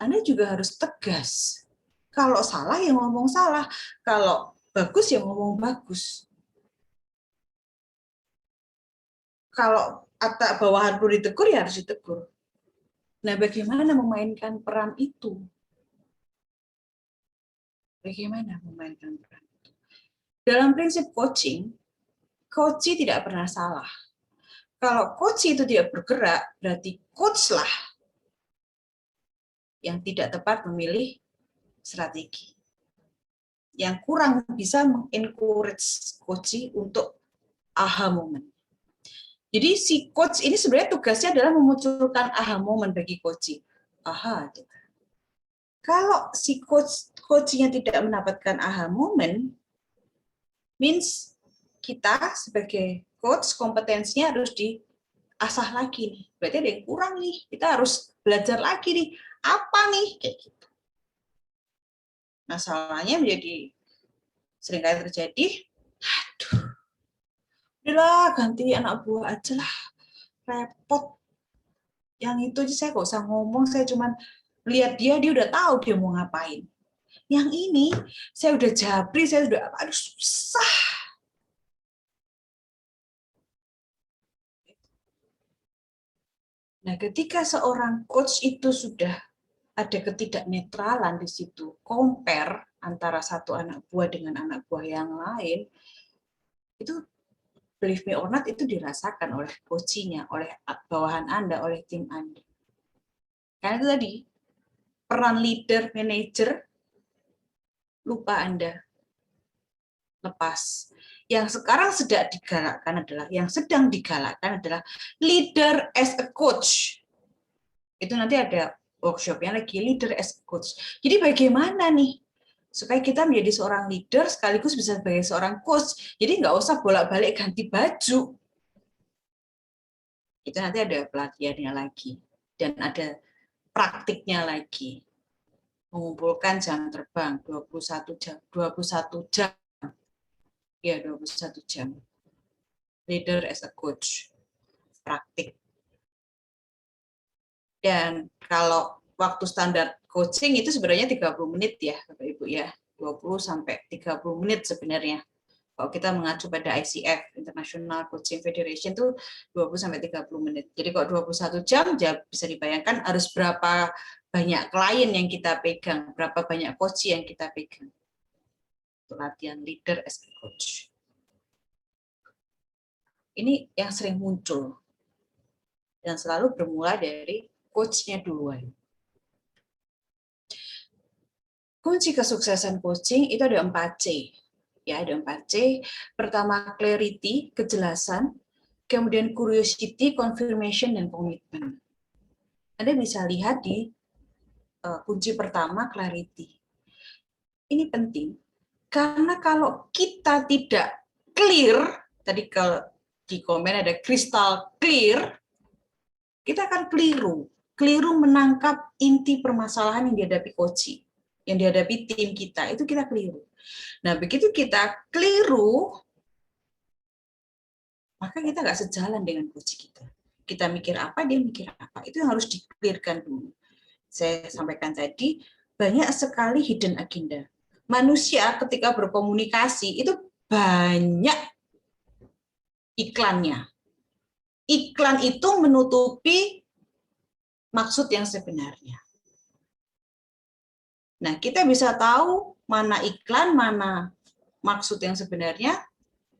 Anda juga harus tegas. Kalau salah ya ngomong salah, kalau bagus ya ngomong bagus. Kalau atas bawahan perlu ditegur ya harus ditegur. Nah, bagaimana memainkan peran itu? Bagaimana memainkan peran itu? Dalam prinsip coaching, coachee tidak pernah salah. Kalau coachee itu tidak bergerak, berarti coach lah yang tidak tepat memilih strategi. Yang kurang bisa mengencourage coachee untuk aha moment. Jadi si coach ini sebenarnya tugasnya adalah memunculkan aha moment bagi coachee. Aha, gitu. Kalau si coachnya tidak mendapatkan aha moment, means kita sebagai coach kompetensinya harus diasah lagi nih. Berarti ada yang kurang nih. Kita harus belajar lagi nih. Apa nih? Kayak gitu. Masalahnya menjadi seringkali terjadi, aduh, udahlah ganti anak buah aja lah, repot. Yang itu aja saya nggak usah ngomong, saya cuma lihat dia udah tahu dia mau ngapain. Yang ini saya udah jabri, saya udah, aduh susah. Nah, ketika seorang coach itu sudah ada ketidaknetralan di situ, compare antara satu anak buah dengan anak buah yang lain, itu believe me or not itu dirasakan oleh coaching-nya, oleh bawahan Anda, oleh tim Anda. Karena itu tadi, peran leader, manager, lupa Anda. Lepas. Yang sekarang sedang digalakkan adalah leader as a coach. Itu nanti ada workshopnya lagi, leader as a coach. Jadi bagaimana nih supaya kita menjadi seorang leader sekaligus bisa sebagai seorang coach. Jadi nggak usah bolak-balik ganti baju. Itu nanti ada pelatihannya lagi dan ada praktiknya lagi. Mengumpulkan jam terbang 21 jam. Ya, 21 jam. Leader as a coach. Praktik. Dan kalau waktu standar coaching itu sebenarnya 30 menit ya, Bapak Ibu ya. 20 sampai 30 menit sebenarnya. Kalau kita mengacu pada ICF, International Coaching Federation itu 20 sampai 30 menit. Jadi kalau 21 jam, ya bisa dibayangkan harus berapa banyak klien yang kita pegang, berapa banyak coach yang kita pegang. Untuk latihan leader as a coach. Ini yang sering muncul. Dan selalu bermula dari coach-nya duluan. Kunci kesuksesan coaching itu ada 4C. Ya, ada 4C. Pertama, clarity, kejelasan. Kemudian curiosity, confirmation, dan komitmen. Anda bisa lihat di kunci pertama, clarity. Ini penting. Karena kalau kita tidak clear, tadi di komen ada crystal clear, kita akan keliru menangkap inti permasalahan yang dihadapi coach, yang dihadapi tim kita, itu kita keliru. Nah, begitu kita keliru, maka kita nggak sejalan dengan coach kita. Kita mikir apa, dia mikir apa, itu yang harus di-clearkan dulu. Saya sampaikan tadi, banyak sekali hidden agenda. Manusia ketika berkomunikasi, itu banyak iklannya. Iklan itu menutupi maksud yang sebenarnya. Nah, kita bisa tahu mana iklan, mana maksud yang sebenarnya,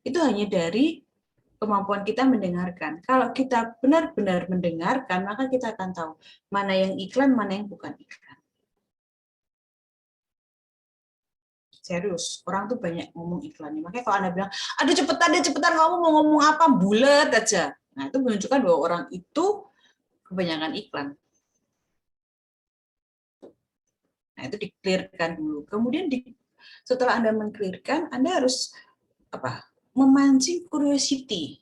itu hanya dari kemampuan kita mendengarkan. Kalau kita benar-benar mendengarkan, maka kita akan tahu mana yang iklan, mana yang bukan iklan. Serius, orang tuh banyak ngomong iklannya. Makanya kalau Anda bilang, aduh cepetan kamu mau ngomong apa, bulat aja. Nah, itu menunjukkan bahwa orang itu kebanyakan iklan. Nah, itu di-clearkan dulu. Kemudian setelah Anda men-clearkan, Anda harus memancing curiosity.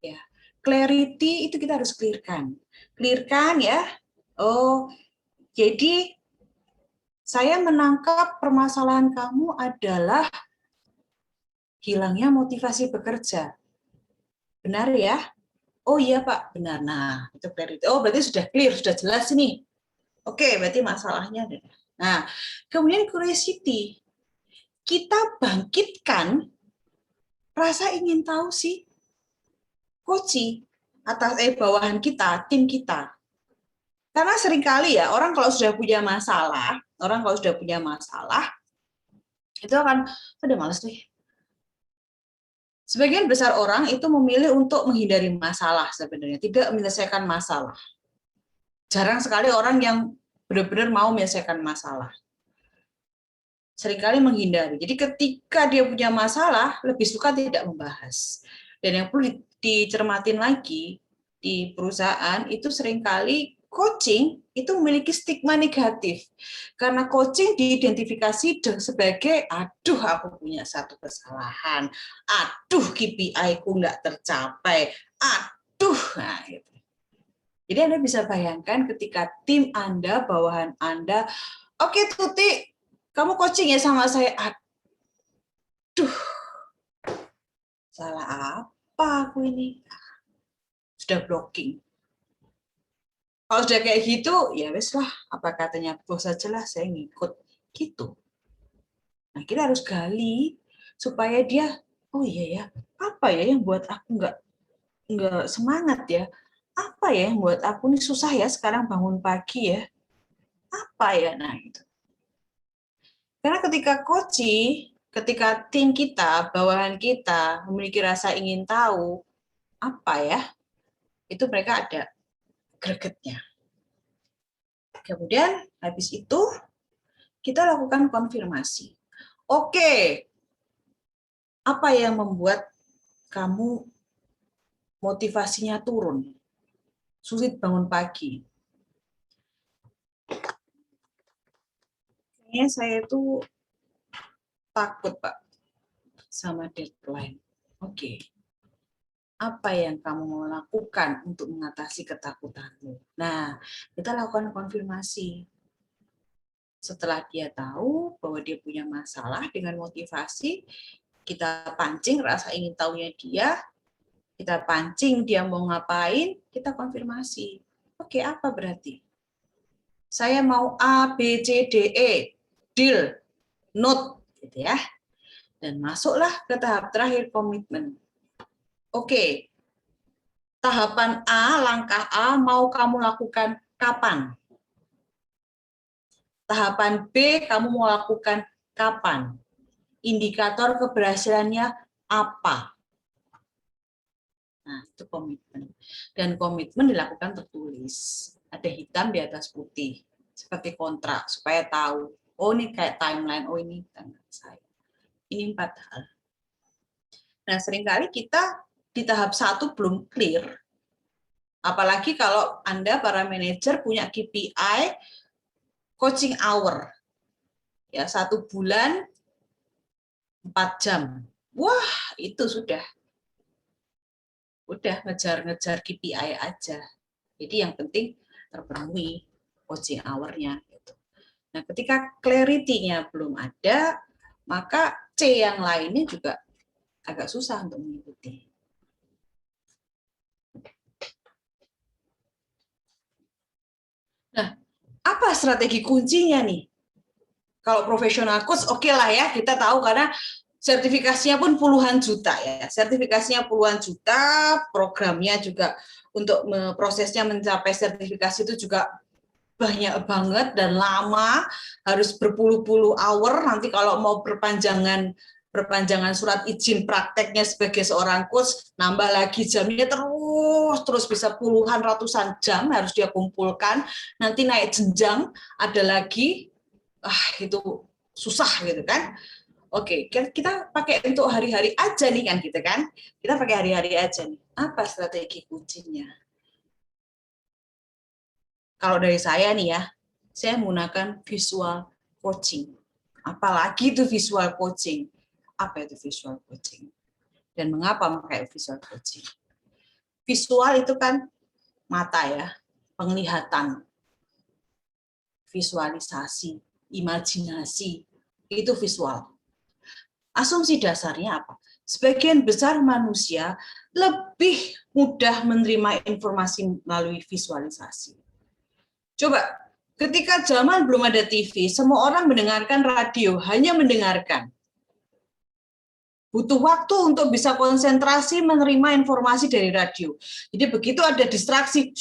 Ya, clarity itu kita harus clearkan. Clearkan ya. Oh, jadi saya menangkap permasalahan kamu adalah hilangnya motivasi bekerja. Benar ya? Oh iya Pak, benar. Nah, itu clarity. Oh, berarti sudah clear, sudah jelas ini. Oke, berarti masalahnya ada. Nah, kemudian curiosity. Kita bangkitkan rasa ingin tahu si coach atas bawahan kita, tim kita. Karena seringkali ya, orang kalau sudah punya masalah, itu akan, udah males nih. Sebagian besar orang itu memilih untuk menghindari masalah sebenarnya, tidak menyelesaikan masalah. Jarang sekali orang yang benar-benar mau menyelesaikan masalah. Seringkali menghindari. Jadi ketika dia punya masalah, lebih suka tidak membahas. Dan yang perlu dicermatin lagi di perusahaan, itu seringkali coaching itu memiliki stigma negatif. Karena coaching diidentifikasi sebagai, aduh aku punya satu kesalahan, aduh KPI-ku nggak tercapai, aduh. Nah, gitu. Jadi Anda bisa bayangkan ketika tim Anda, bawahan Anda, oke Tuti, kamu coaching ya sama saya, aduh, salah apa aku ini? Sudah blocking. Kalau sudah kayak gitu, ya wes lah, apa katanya bos aja lah, saya ngikut gitu. Nah, kita harus gali supaya dia, oh iya ya, apa ya yang buat aku nggak semangat ya? Apa ya yang buat aku nih susah ya sekarang bangun pagi ya? apa ya? Nah, itu. Karena ketika tim kita, bawahan kita memiliki rasa ingin tahu apa ya, itu mereka ada gregetnya. Kemudian habis itu kita lakukan konfirmasi. Oke, apa yang membuat kamu motivasinya turun? Sulit bangun pagi. Kayaknya saya itu takut, Pak, sama deadline. Oke. Apa yang kamu mau lakukan untuk mengatasi ketakutanmu? Nah, kita lakukan konfirmasi. Setelah dia tahu bahwa dia punya masalah dengan motivasi, kita pancing rasa ingin tahunya dia, kita pancing dia mau ngapain, kita konfirmasi. Oke, apa berarti? Saya mau A, B, C, D, E, deal, note, gitu ya. Dan masuklah ke tahap terakhir, komitmen. Oke, tahapan A, langkah A mau kamu lakukan kapan? Tahapan B kamu mau lakukan kapan? Indikator keberhasilannya apa? Nah, itu komitmen. Dan komitmen dilakukan tertulis. Ada hitam di atas putih. Seperti kontrak, supaya tahu. Oh, ini kayak timeline. Oh, ini timeline saya. Ini 4 hal. Nah, seringkali kita di tahap 1 belum clear. Apalagi kalau Anda, para manajer, punya KPI coaching hour. Ya, 1 bulan 4 jam. Wah, itu sudah ngejar-ngejar KPI aja. Jadi yang penting terpenuhi coaching hour-nya. Gitu. Nah, ketika clarity-nya belum ada, maka C yang lainnya juga agak susah untuk mengikuti. Nah, apa strategi kuncinya nih? Kalau profesional coach, oke lah ya, kita tahu karena sertifikasinya pun puluhan juta ya. Sertifikasinya puluhan juta, programnya juga untuk prosesnya mencapai sertifikasi itu juga banyak banget dan lama, harus berpuluh-puluh hour. Nanti kalau mau perpanjangan surat izin prakteknya sebagai seorang coach, nambah lagi jamnya terus bisa puluhan ratusan jam harus dia kumpulkan. Nanti naik jenjang ada lagi, itu susah gitu kan. Oke, kita pakai untuk hari-hari aja nih kan gitu kan. Kita pakai hari-hari aja nih. Apa strategi kuncinya? Kalau dari saya nih ya, saya menggunakan visual coaching. Apalagi itu visual coaching. Apa itu visual coaching? Dan mengapa pakai visual coaching? Visual itu kan mata ya, penglihatan, visualisasi, imajinasi, itu visual. Asumsi dasarnya apa? Sebagian besar manusia lebih mudah menerima informasi melalui visualisasi. Coba, ketika zaman belum ada TV, semua orang mendengarkan radio, hanya mendengarkan. Butuh waktu untuk bisa konsentrasi menerima informasi dari radio. Jadi begitu ada distraksi,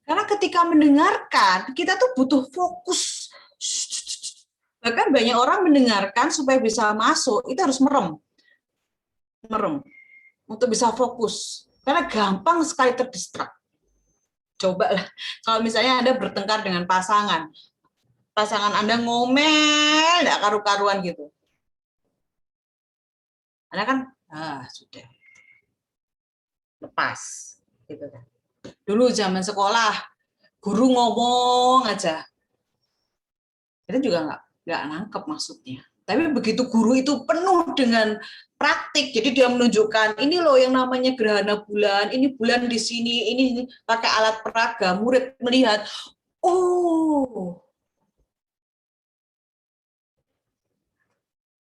karena ketika mendengarkan, kita tuh butuh fokus. Bahkan banyak orang mendengarkan supaya bisa masuk, itu harus merem. Untuk bisa fokus. Karena gampang sekali terdistrak. Coba lah, kalau misalnya Anda bertengkar dengan pasangan Anda ngomel, nggak karu-karuan gitu. Anda kan, sudah. Lepas. Gitu kan. Dulu zaman sekolah, guru ngomong aja. Kita juga nggak nangkep maksudnya. Tapi begitu guru itu penuh dengan praktik, jadi dia menunjukkan ini loh yang namanya gerhana bulan, ini bulan di sini, ini pakai alat peraga, murid melihat, oh,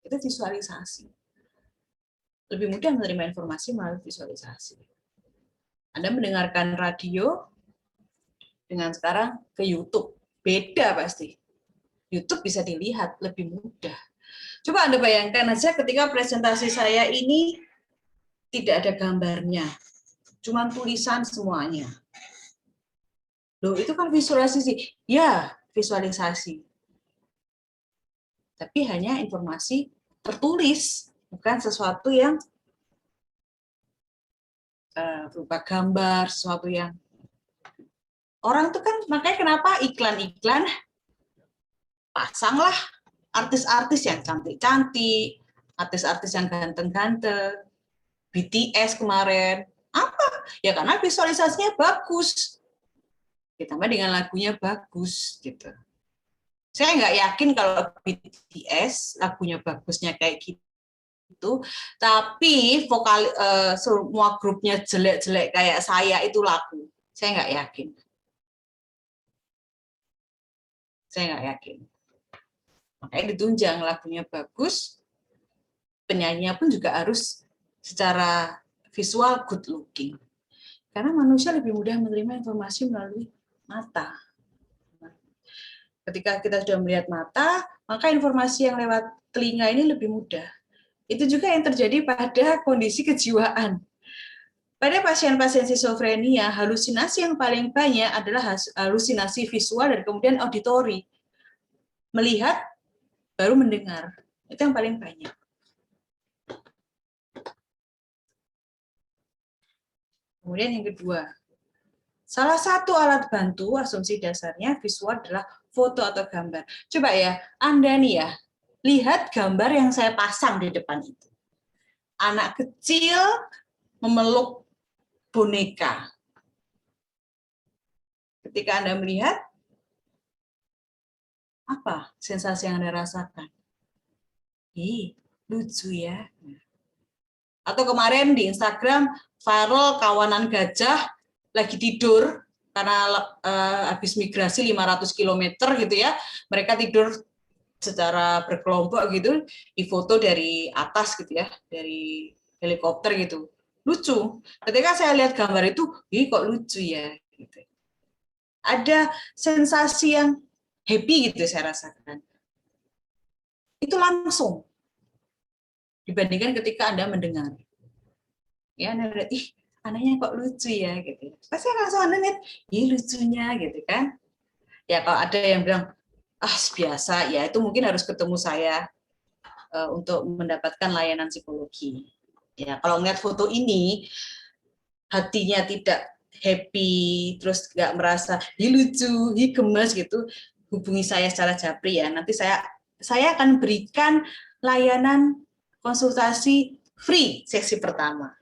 itu visualisasi. Lebih mudah menerima informasi melalui visualisasi. Anda mendengarkan radio dengan sekarang ke YouTube, beda pasti. YouTube bisa dilihat lebih mudah. Coba Anda bayangkan aja ketika presentasi saya ini tidak ada gambarnya, cuma tulisan semuanya. Loh, itu kan visualisasi. Ya, visualisasi. Tapi hanya informasi tertulis, bukan sesuatu yang berupa gambar, sesuatu yang orang tuh kan, makanya kenapa iklan-iklan pasanglah artis-artis yang cantik-cantik, artis-artis yang ganteng-ganteng, BTS kemarin. Apa? Ya karena visualisasinya bagus. Ditambah dengan lagunya bagus gitu. Saya nggak yakin kalau BTS lagunya bagusnya kayak gitu, tapi vokal semua grupnya jelek-jelek kayak saya itu laku. Saya nggak yakin. Saya nggak yakin. Makanya ditunjang lagunya bagus, penyanyinya pun juga harus secara visual good looking. Karena manusia lebih mudah menerima informasi melalui mata. Ketika kita sudah melihat mata, maka informasi yang lewat telinga ini lebih mudah. Itu juga yang terjadi pada kondisi kejiwaan. Pada pasien-pasien skizofrenia, halusinasi yang paling banyak adalah halusinasi visual dan kemudian auditori. Melihat, baru mendengar. Itu yang paling banyak. Kemudian yang kedua, salah satu alat bantu asumsi dasarnya visual adalah foto atau gambar. Coba ya, Anda nih ya, lihat gambar yang saya pasang di depan itu. Anak kecil memeluk boneka. Ketika Anda melihat, apa sensasi yang Anda rasakan? Ih, lucu ya. Atau kemarin di Instagram viral kawanan gajah lagi tidur karena habis migrasi 500 km gitu ya. Mereka tidur secara berkelompok gitu, difoto dari atas gitu ya, dari helikopter gitu. Lucu. Ketika saya lihat gambar itu, ih kok lucu ya gitu. Ada sensasi yang happy gitu saya rasakan. Itu langsung dibandingkan ketika Anda mendengar. Ya, Anda lihat, ih, anaknya kok lucu ya gitu. Pasti langsung Anda lihat, ih lucunya gitu kan. Ya kalau ada yang bilang, ah biasa, ya itu mungkin harus ketemu saya untuk mendapatkan layanan psikologi. Ya, kalau ngeliat foto ini, hatinya tidak happy, terus nggak merasa, ih lucu, ih gemes gitu, hubungi saya secara japri ya. Nanti saya akan berikan layanan konsultasi free sesi pertama.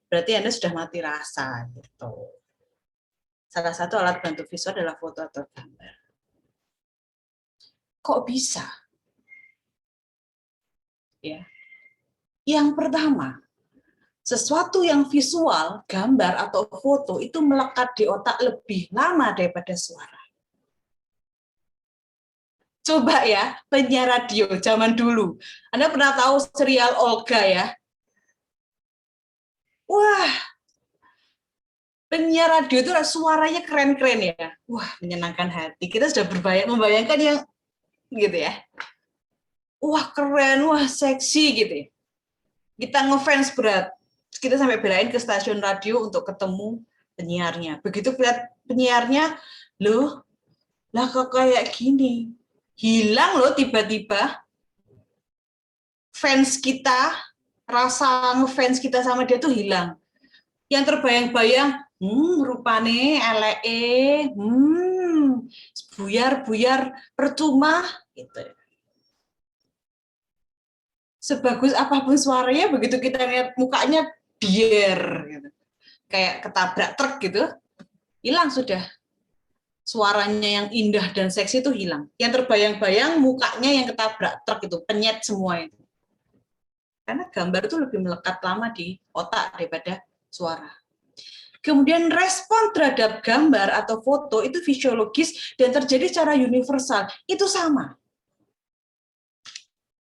Berarti Anda sudah mati rasa gitu. Salah satu alat bantu visual adalah foto atau gambar. Kok bisa? Ya. Yang pertama, sesuatu yang visual, gambar atau foto itu melekat di otak lebih lama daripada suara. Coba ya, penyiar radio zaman dulu. Anda pernah tahu serial Olga ya? Wah, penyiar radio itu suaranya keren-keren ya. Wah, menyenangkan hati. Kita sudah membayangkan yang gitu ya. Wah, keren, wah seksi gitu ya. Kita ngefans berat. Kita sampai belain ke stasiun radio untuk ketemu penyiarnya. Begitu lihat penyiarnya, loh, lah kok kayak gini. Hilang loh tiba-tiba fans kita, rasa ngefans kita sama dia tuh hilang. Yang terbayang-bayang, rupane eleke, buyar-buyar percuma gitu. Sebagus apapun suaranya, begitu kita lihat mukanya biar gitu. Kayak ketabrak truk gitu, hilang sudah. Suaranya yang indah dan seksi itu hilang. Yang terbayang-bayang mukanya yang ketabrak truk itu, penyet semua itu. Karena gambar itu lebih melekat lama di otak daripada suara. Kemudian respon terhadap gambar atau foto itu fisiologis dan terjadi secara universal. Itu sama.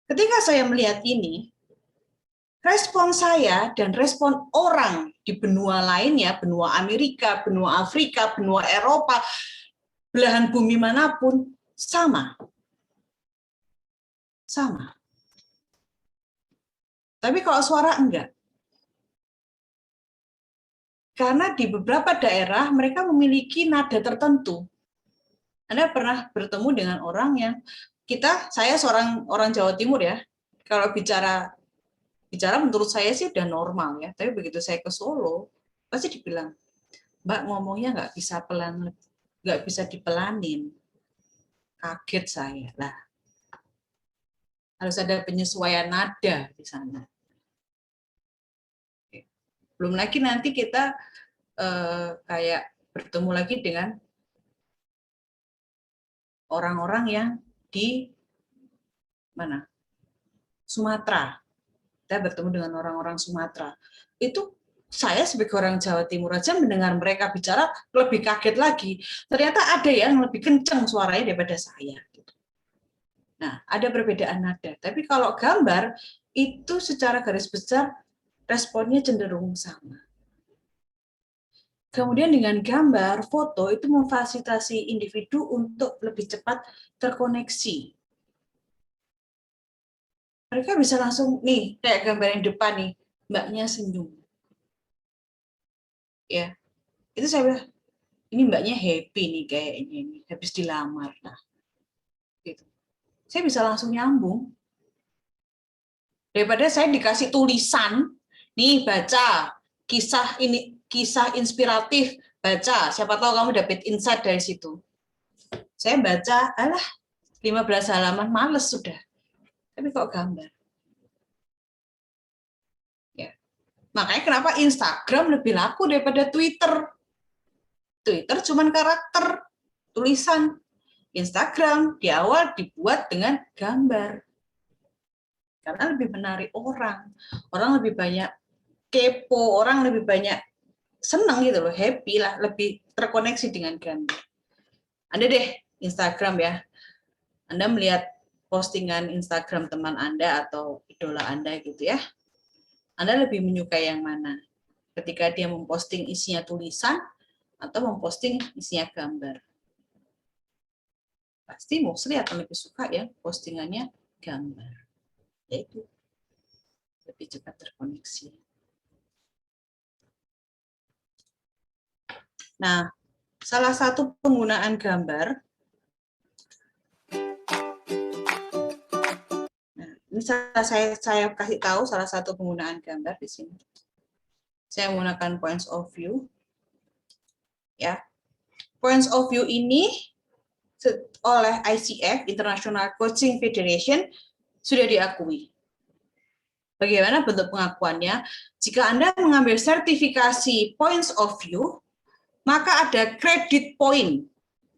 Ketika saya melihat ini, respon saya dan respon orang di benua lainnya, benua Amerika, benua Afrika, benua Eropa, belahan bumi manapun, sama. Sama. Tapi kalau suara enggak. Karena di beberapa daerah mereka memiliki nada tertentu. Anda pernah bertemu dengan orang yang saya seorang orang Jawa Timur ya, kalau bicara menurut saya sih udah normal ya, tapi begitu saya ke Solo, pasti dibilang, Mbak ngomongnya nggak bisa dipelanin. Kaget saya lah. Harus ada penyesuaian nada di sana. Belum lagi nanti kita kayak bertemu lagi dengan orang-orang yang di mana? Sumatera. Kita bertemu dengan orang-orang Sumatera. Itu saya sebagai orang Jawa Timur aja mendengar mereka bicara lebih kaget lagi. Ternyata ada yang lebih kencang suaranya daripada saya. Nah, ada perbedaan nada. Tapi kalau gambar, itu secara garis besar responnya cenderung sama. Kemudian dengan gambar, foto itu memfasilitasi individu untuk lebih cepat terkoneksi. Mereka bisa langsung, nih, kayak gambar yang depan nih, mbaknya senyum. Ya, itu saya bilang, ini mbaknya happy nih kayaknya, nih, habis dilamar. Nah, gitu. Saya bisa langsung nyambung. Daripada saya dikasih tulisan, nih baca, kisah inspiratif, baca, siapa tahu kamu dapat insight dari situ. Saya baca, 15 halaman, males sudah. Tapi kok gambar. Ya. Makanya kenapa Instagram lebih laku daripada Twitter. Twitter cuman karakter, tulisan. Instagram di awal dibuat dengan gambar. Karena lebih menarik orang. Orang lebih banyak kepo, orang lebih banyak senang gitu loh, happy lah, lebih terkoneksi dengan gambar. Anda deh Instagram ya, Anda melihat postingan Instagram teman Anda atau idola Anda gitu ya, Anda lebih menyukai yang mana? Ketika dia memposting isinya tulisan atau memposting isinya gambar? Pasti mostly akan lebih suka ya postingannya gambar. Yaitu lebih cepat terkoneksi. Nah, salah satu penggunaan gambar, nah, ini saya kasih tahu salah satu penggunaan gambar di sini. Saya menggunakan points of view. Ya, points of view ini oleh ICF, International Coaching Federation, sudah diakui. Bagaimana bentuk pengakuannya? Jika Anda mengambil sertifikasi points of view, maka ada credit point.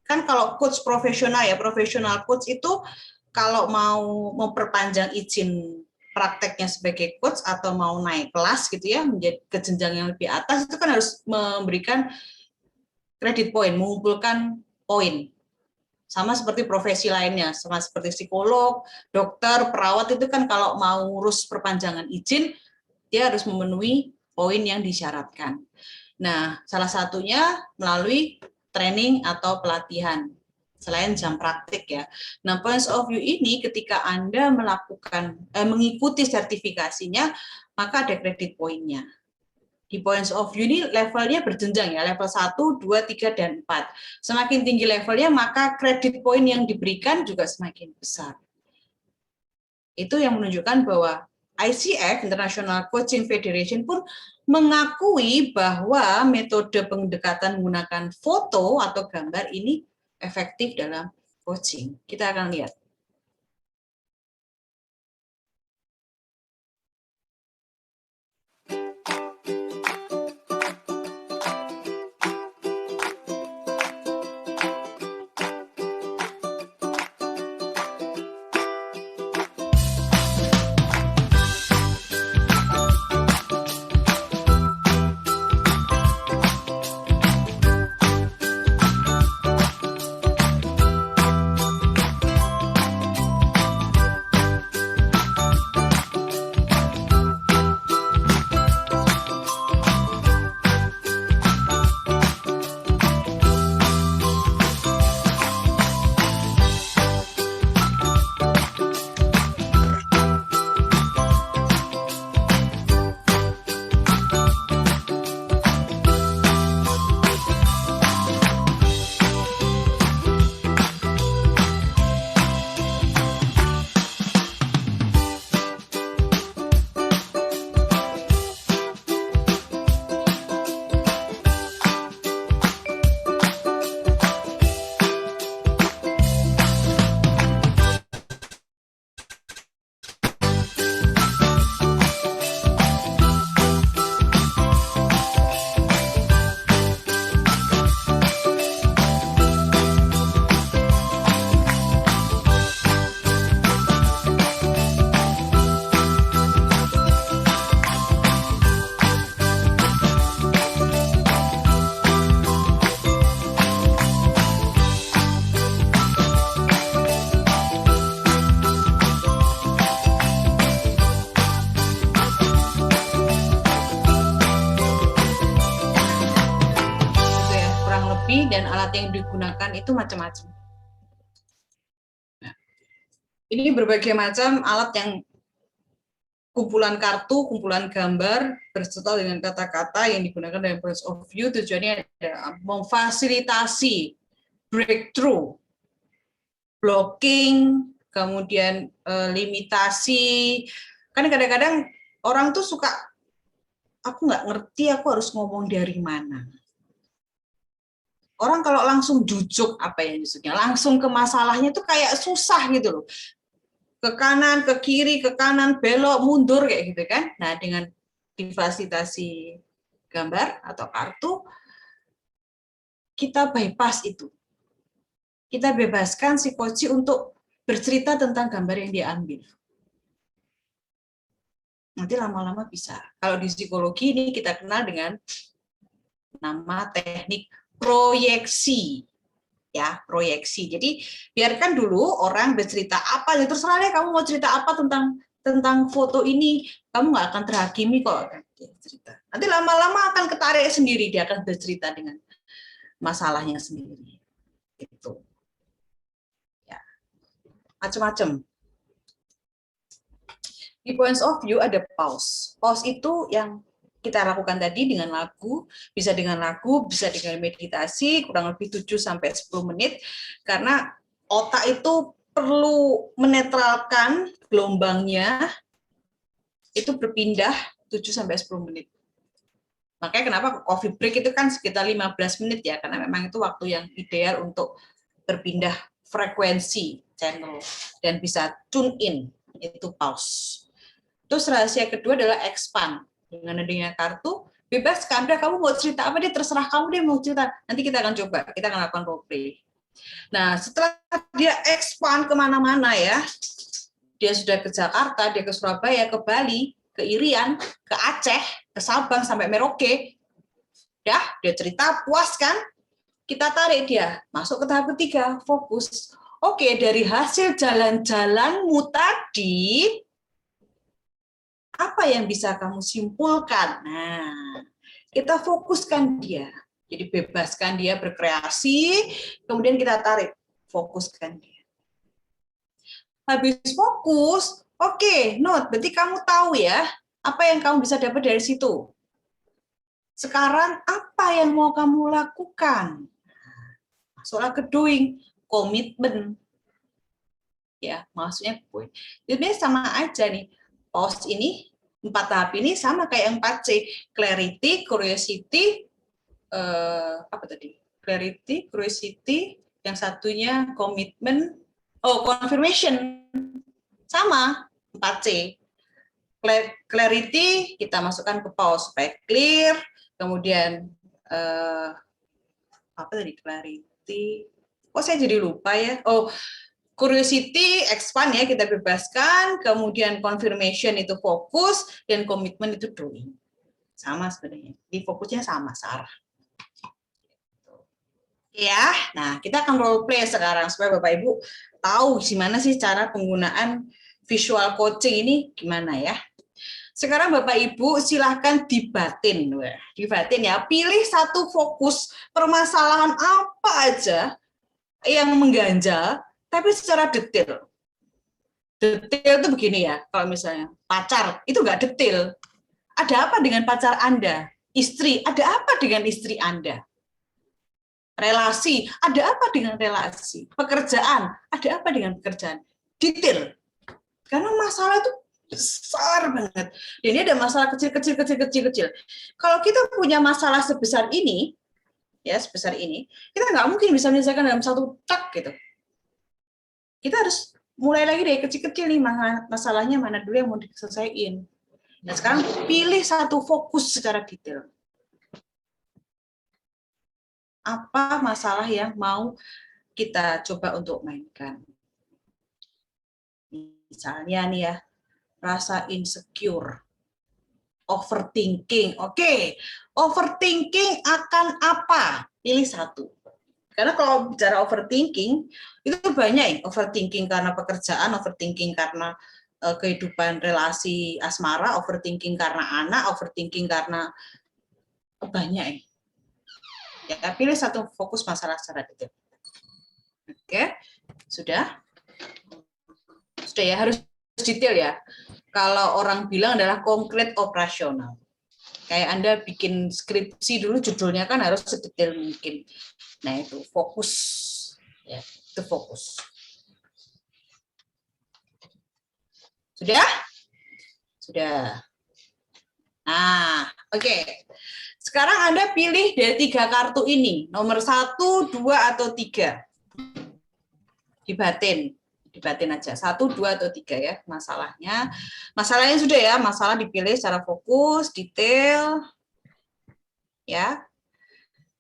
Kan kalau coach profesional ya, profesional coach itu kalau mau memperpanjang izin prakteknya sebagai coach atau mau naik kelas gitu ya, menjadi ke jenjang yang lebih atas, itu kan harus memberikan credit point, mengumpulkan poin. Sama seperti profesi lainnya, sama seperti psikolog, dokter, perawat itu kan kalau mau urus perpanjangan izin, dia harus memenuhi poin yang disyaratkan. Nah, salah satunya melalui training atau pelatihan, selain jam praktik ya. Nah, points of view ini ketika Anda mengikuti sertifikasinya, maka ada credit point-nya. Di points of view ini levelnya berjenjang ya, level 1, 2, 3, dan 4. Semakin tinggi levelnya, maka credit point yang diberikan juga semakin besar. Itu yang menunjukkan bahwa ICF, International Coaching Federation, pun mengakui bahwa metode pendekatan menggunakan foto atau gambar ini efektif dalam coaching. Kita akan lihat. digunakan itu macam-macam. Nah, ini berbagai macam alat yang kumpulan kartu, kumpulan gambar berserta dengan kata-kata yang digunakan dalam points of view. Tujuannya adalah memfasilitasi breakthrough, blocking, kemudian limitasi. Kan kadang-kadang orang tuh suka, aku nggak ngerti, aku harus ngomong dari mana. Orang kalau langsung jujuk, apa ya maksudnya, langsung ke masalahnya tuh kayak susah gitu loh. Ke kanan, ke kiri, ke kanan, belok, mundur kayak gitu kan. Nah, dengan difasilitasi gambar atau kartu, kita bypass itu. Kita bebaskan si coach untuk bercerita tentang gambar yang dia ambil. Nanti lama-lama bisa. Kalau di psikologi ini kita kenal dengan nama teknik proyeksi. Ya, proyeksi. Jadi biarkan dulu orang bercerita apa, ya terserah deh kamu mau cerita apa tentang foto ini, kamu nggak akan terhakimi kok cerita. Nanti lama-lama akan ketarik sendiri, dia akan bercerita dengan masalahnya sendiri. Itu. Ya. Macam-macam. Di points of view ada pause. Pause itu yang kita lakukan tadi dengan lagu, bisa dengan meditasi, kurang lebih 7-10 menit, karena otak itu perlu menetralkan gelombangnya, itu berpindah 7-10 menit. Makanya kenapa coffee break itu kan sekitar 15 menit ya, karena memang itu waktu yang ideal untuk berpindah frekuensi channel, dan bisa tune in, itu pause. Terus rahasia kedua adalah expand. Dengan adanya kartu, bebaskan. Udah, kamu mau cerita apa dia, terserah kamu deh mau cerita. Nanti kita akan coba, kita akan lakukan role play. Nah, setelah dia expand kemana-mana ya, dia sudah ke Jakarta, dia ke Surabaya, ke Bali, ke Irian, ke Aceh, ke Sabang, sampai Merauke. Udah, dia cerita, puas kan? Kita tarik dia, masuk ke tahap ketiga, fokus. Oke, dari hasil jalan-jalanmu tadi, apa yang bisa kamu simpulkan? Nah, kita fokuskan dia. Jadi bebaskan dia berkreasi, kemudian kita tarik, fokuskan dia. Habis fokus, oke, note, berarti kamu tahu ya, apa yang kamu bisa dapat dari situ. Sekarang, apa yang mau kamu lakukan? Soal ke doing, komitmen. Ya, maksudnya poin. Jadi sama aja nih. Pause ini, 4 tahap ini sama kayak 4C. Clarity, curiosity, apa tadi? Clarity, curiosity, yang satunya komitmen, confirmation. Sama, 4C. Clarity, kita masukkan ke pause supaya clear, kemudian, apa tadi? Clarity, kok saya jadi lupa ya? Curiosity, expand ya, kita bebaskan, kemudian confirmation itu fokus, dan komitmen itu doing. Sama sebenarnya, di fokusnya sama, Sarah. Ya, nah kita akan role play sekarang, supaya Bapak Ibu tahu gimana sih cara penggunaan visual coaching ini, gimana ya. Sekarang Bapak Ibu silahkan dibatin ya, pilih satu fokus, permasalahan apa aja yang mengganjal, tapi secara detail. Detail itu begini ya, kalau misalnya pacar, itu nggak detail. Ada apa dengan pacar Anda? Istri, ada apa dengan istri Anda? Relasi, ada apa dengan relasi? Pekerjaan, ada apa dengan pekerjaan? Detail. Karena masalah itu besar banget. Dan ini ada masalah kecil-kecil. Kalau kita punya masalah sebesar ini, ya sebesar ini, kita nggak mungkin bisa menyelesaikan dalam satu tak gitu. Kita harus mulai lagi dari kecil-kecil nih, masalahnya mana dulu yang mau diselesaikan. Nah sekarang pilih satu fokus secara detail. Apa masalah yang mau kita coba untuk mainkan? Misalnya nih ya, rasa insecure, overthinking. Oke, overthinking akan apa? Pilih satu. Karena kalau bicara overthinking, itu banyak. Overthinking karena pekerjaan, overthinking karena kehidupan relasi asmara, overthinking karena anak, overthinking karena banyak. Ya, pilih satu fokus masalah secara detail. Oke, sudah? Sudah ya, harus detail ya. Kalau orang bilang adalah konkret operasional. Kayak Anda bikin skripsi dulu, judulnya kan harus sedetail mungkin. Nah, itu fokus. Ya, itu fokus. Sudah? Sudah. Nah, oke. Sekarang Anda pilih dari 3 kartu ini, nomor 1, 2, atau 3. Dibatin aja, 1, 2, atau 3 ya masalahnya. Masalahnya sudah ya, masalah dipilih secara fokus, detail. Ya.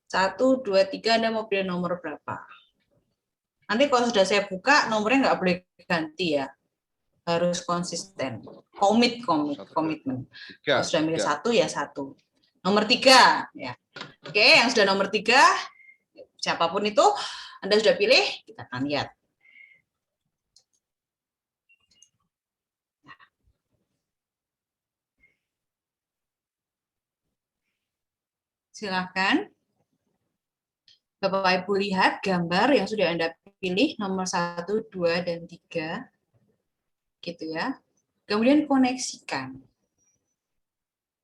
1, 2, 3, Anda mau pilih nomor berapa? Nanti kalau sudah saya buka, nomornya nggak boleh ganti ya. Harus konsisten. Komitmen. Kalau sudah milih 1 ya 1. Nomor 3 ya. Oke, yang sudah nomor 3 siapapun itu Anda sudah pilih, kita akan lihat. Silakan. Bapak Ibu lihat gambar yang sudah Anda pilih nomor 1, 2, dan 3. Gitu ya. Kemudian koneksikan.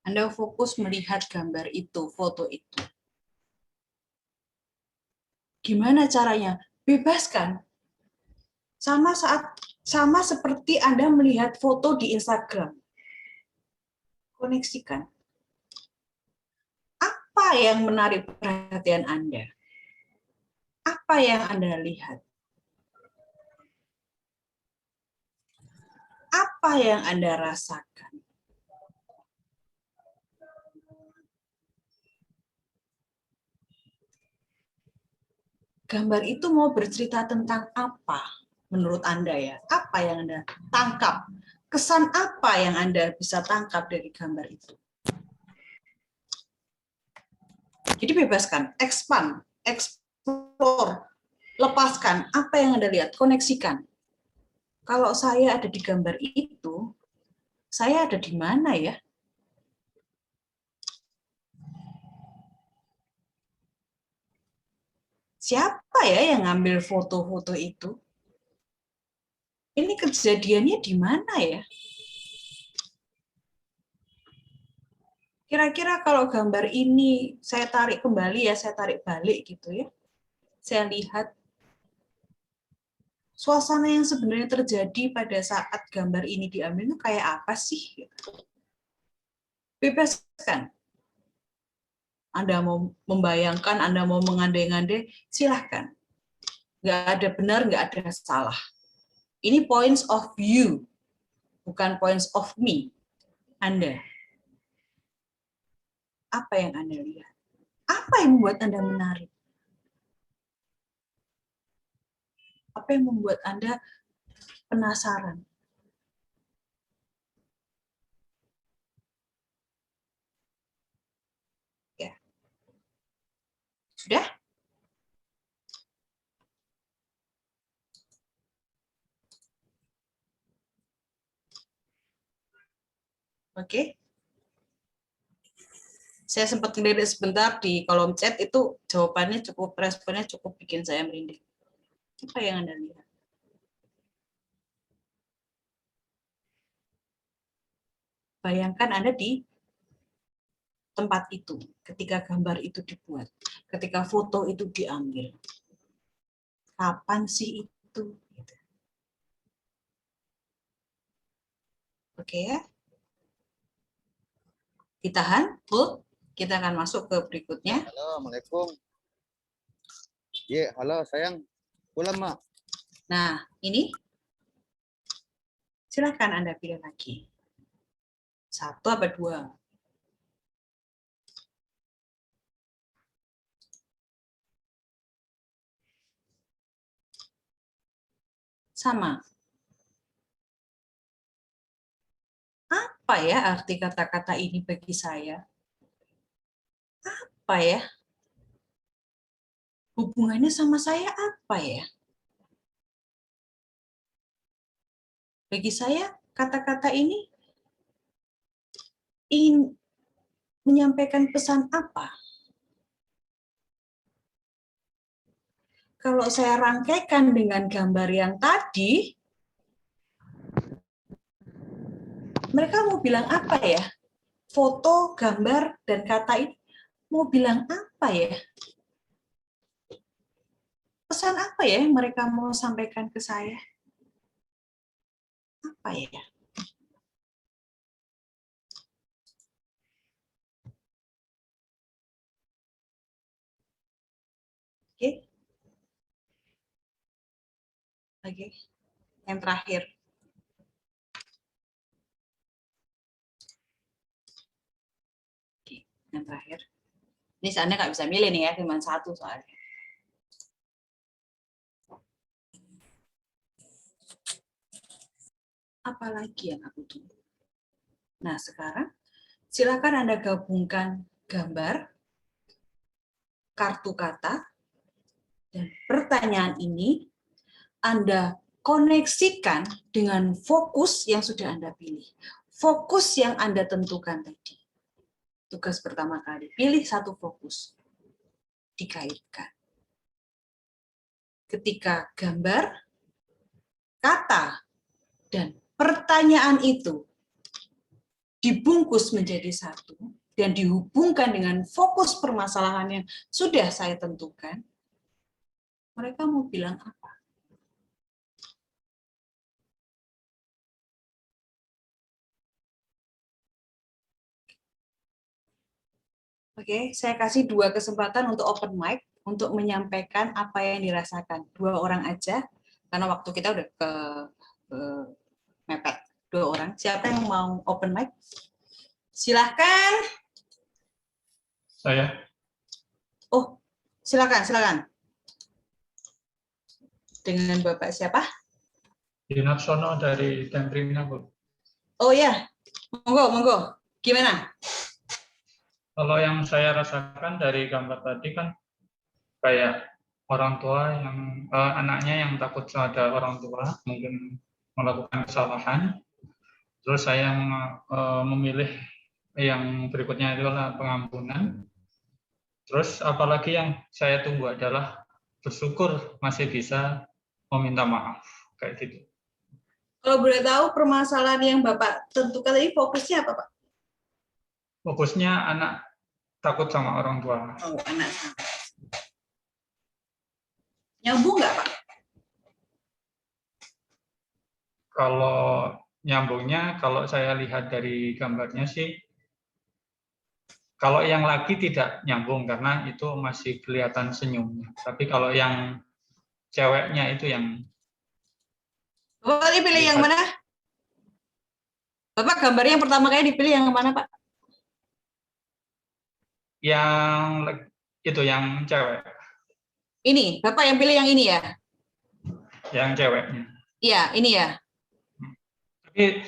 Anda fokus melihat gambar itu, foto itu. Gimana caranya? Bebaskan. Sama seperti Anda melihat foto di Instagram. Koneksikan. Apa yang menarik perhatian Anda? Apa yang Anda lihat? Apa yang Anda rasakan? Gambar itu mau bercerita tentang apa menurut Anda ya? Apa yang Anda tangkap? Kesan apa yang Anda bisa tangkap dari gambar itu? Jadi bebaskan, expand, explore, lepaskan apa yang Anda lihat, koneksikan. Kalau saya ada di gambar itu, saya ada di mana ya? Siapa ya yang ngambil foto-foto itu? Ini kejadiannya di mana ya? Kira-kira kalau gambar ini saya tarik kembali ya, saya tarik balik gitu ya. Saya lihat suasana yang sebenarnya terjadi pada saat gambar ini diambil itu kayak apa sih? Bebaskan. Anda mau membayangkan, Anda mau mengandai-andai, silahkan. Nggak ada benar, nggak ada salah. Ini points of view, bukan points of me. Anda. Apa yang Anda lihat? Apa yang membuat Anda menarik? Apa yang membuat Anda penasaran? Ya. Sudah? Oke. Saya sempat ngelirik sebentar di kolom chat, itu jawabannya cukup, responnya cukup bikin saya merinding. Apa yang Anda lihat? Bayangkan Anda di tempat itu, ketika gambar itu dibuat, ketika foto itu diambil. Kapan sih itu? Oke ya. Ditahan, hold. Kita akan masuk ke berikutnya. Halo, Assalamualaikum. Iya, halo sayang. Pulang, Mak. Nah, ini silakan Anda pilih lagi. 1 apa 2? Sama. Apa ya arti kata-kata ini bagi saya? Apa ya? Hubungannya sama saya apa ya? Bagi saya, kata-kata ini ingin menyampaikan pesan apa? kalau saya rangkaikan dengan gambar yang tadi, mereka mau bilang apa ya? Foto, gambar, dan kata ini mau bilang apa ya? Pesan apa ya yang mereka mau sampaikan ke saya? Apa ya? Oke. Oke. Yang terakhir. Oke. Yang terakhir. Ini Anda nggak bisa milih nih ya, cuma satu soalnya. Apalagi yang aku tunggu. Nah, sekarang silakan Anda gabungkan gambar, kartu kata, dan pertanyaan ini Anda koneksikan dengan fokus yang sudah Anda pilih. Fokus yang Anda tentukan tadi. Tugas pertama kali, pilih satu fokus. Dikaitkan. Ketika gambar, kata, dan pertanyaan itu dibungkus menjadi satu dan dihubungkan dengan fokus permasalahan yang sudah saya tentukan, mereka mau bilang apa? Oke, saya kasih 2 kesempatan untuk open mic untuk menyampaikan apa yang dirasakan. 2 orang aja, karena waktu kita udah ke mepet. 2 orang. Siapa yang mau open mic? Silahkan. Saya. Oh, silakan. Dengan Bapak siapa? Yunarsono dari Temprina, Bu. Oh ya, monggo. Gimana? Kalau yang saya rasakan dari gambar tadi kan kayak orang tua yang anaknya yang takut ada orang tua mungkin melakukan kesalahan. Terus saya memilih yang berikutnya adalah pengampunan. Terus apalagi yang saya tunggu adalah bersyukur masih bisa meminta maaf kayak gitu. Kalau boleh tahu permasalahan yang Bapak tentukan tadi fokusnya apa, Pak? Fokusnya anak takut sama orang tua. Oh, anak. Nyambung nggak, Pak? Kalau nyambungnya, kalau saya lihat dari gambarnya sih, kalau yang laki tidak nyambung karena itu masih kelihatan senyumnya. Tapi kalau yang ceweknya itu yang Bapak dipilih yang mana? Bapak gambarnya yang pertama kali dipilih yang mana, Pak? yang itu yang cewek, Ini, Bapak yang pilih yang ini ya? yang ceweknya. Iya, ini ya. Tapi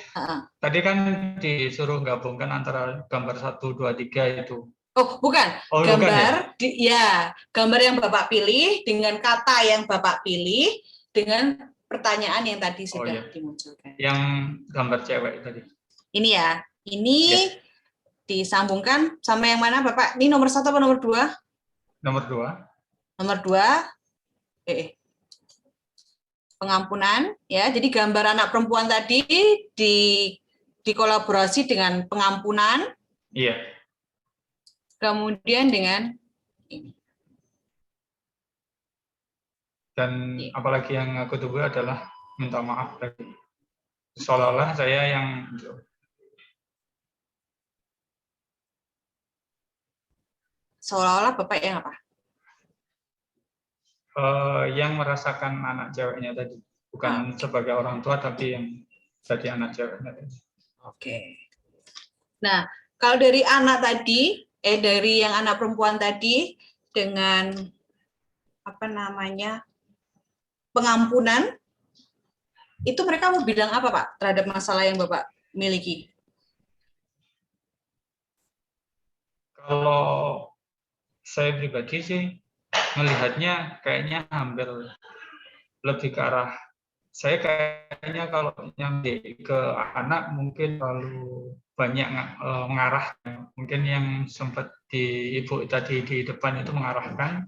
tadi kan disuruh gabungkan antara gambar 1, 2, 3 itu. Oh, bukan. Oh, gambar, bukan ya? Gambar yang Bapak pilih dengan kata yang Bapak pilih dengan pertanyaan yang tadi sudah dimunculkan. Yang gambar cewek tadi. Ini ya. Ini disambungkan sama yang mana, Bapak? Ini nomor 1 atau nomor 2? Nomor 2. Nomor 2. Pengampunan ya. Jadi gambar anak perempuan tadi dikolaborasi dengan pengampunan. Iya. Kemudian dengan ini. Dan apalagi yang aku tunggu adalah minta maaf tadi. Seolah-olah saya yang Seolah-olah Bapak yang apa? Yang merasakan anak ceweknya tadi, bukan sebagai orang tua tapi yang jadi anak ceweknya tadi. Oke. Nah, kalau dari anak tadi, dari yang anak perempuan tadi dengan apa namanya pengampunan, itu mereka mau bilang apa, Pak, terhadap masalah yang Bapak miliki? Kalau saya pribadi sih melihatnya kayaknya hampir lebih ke arah saya kayaknya kalau nyampe ke anak mungkin terlalu banyak mengarah, mungkin yang sempat di ibu tadi di depan itu mengarahkan,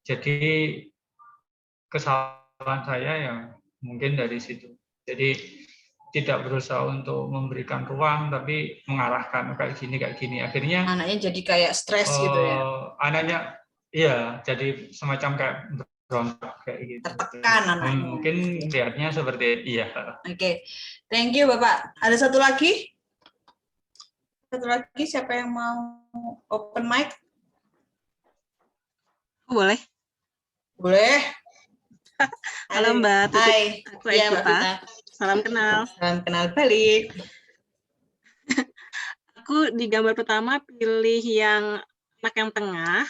jadi kesalahan saya ya mungkin dari situ. Jadi tidak berusaha untuk memberikan ruang, tapi mengarahkan kayak gini. Akhirnya Anaknya jadi kayak stres gitu ya. Anaknya, iya, jadi semacam kayak berontak kayak gitu. Tertekan anaknya. Mungkin lihatnya seperti iya. Oke, thank you Bapak. Ada satu lagi? Satu lagi, siapa yang mau open mic? Boleh? Boleh. Halo Mbak Tuti. Hai. Aku Iya, Mbak Evita. Vita. Salam kenal. Salam kenal balik. Aku di gambar pertama pilih yang anak yang tengah,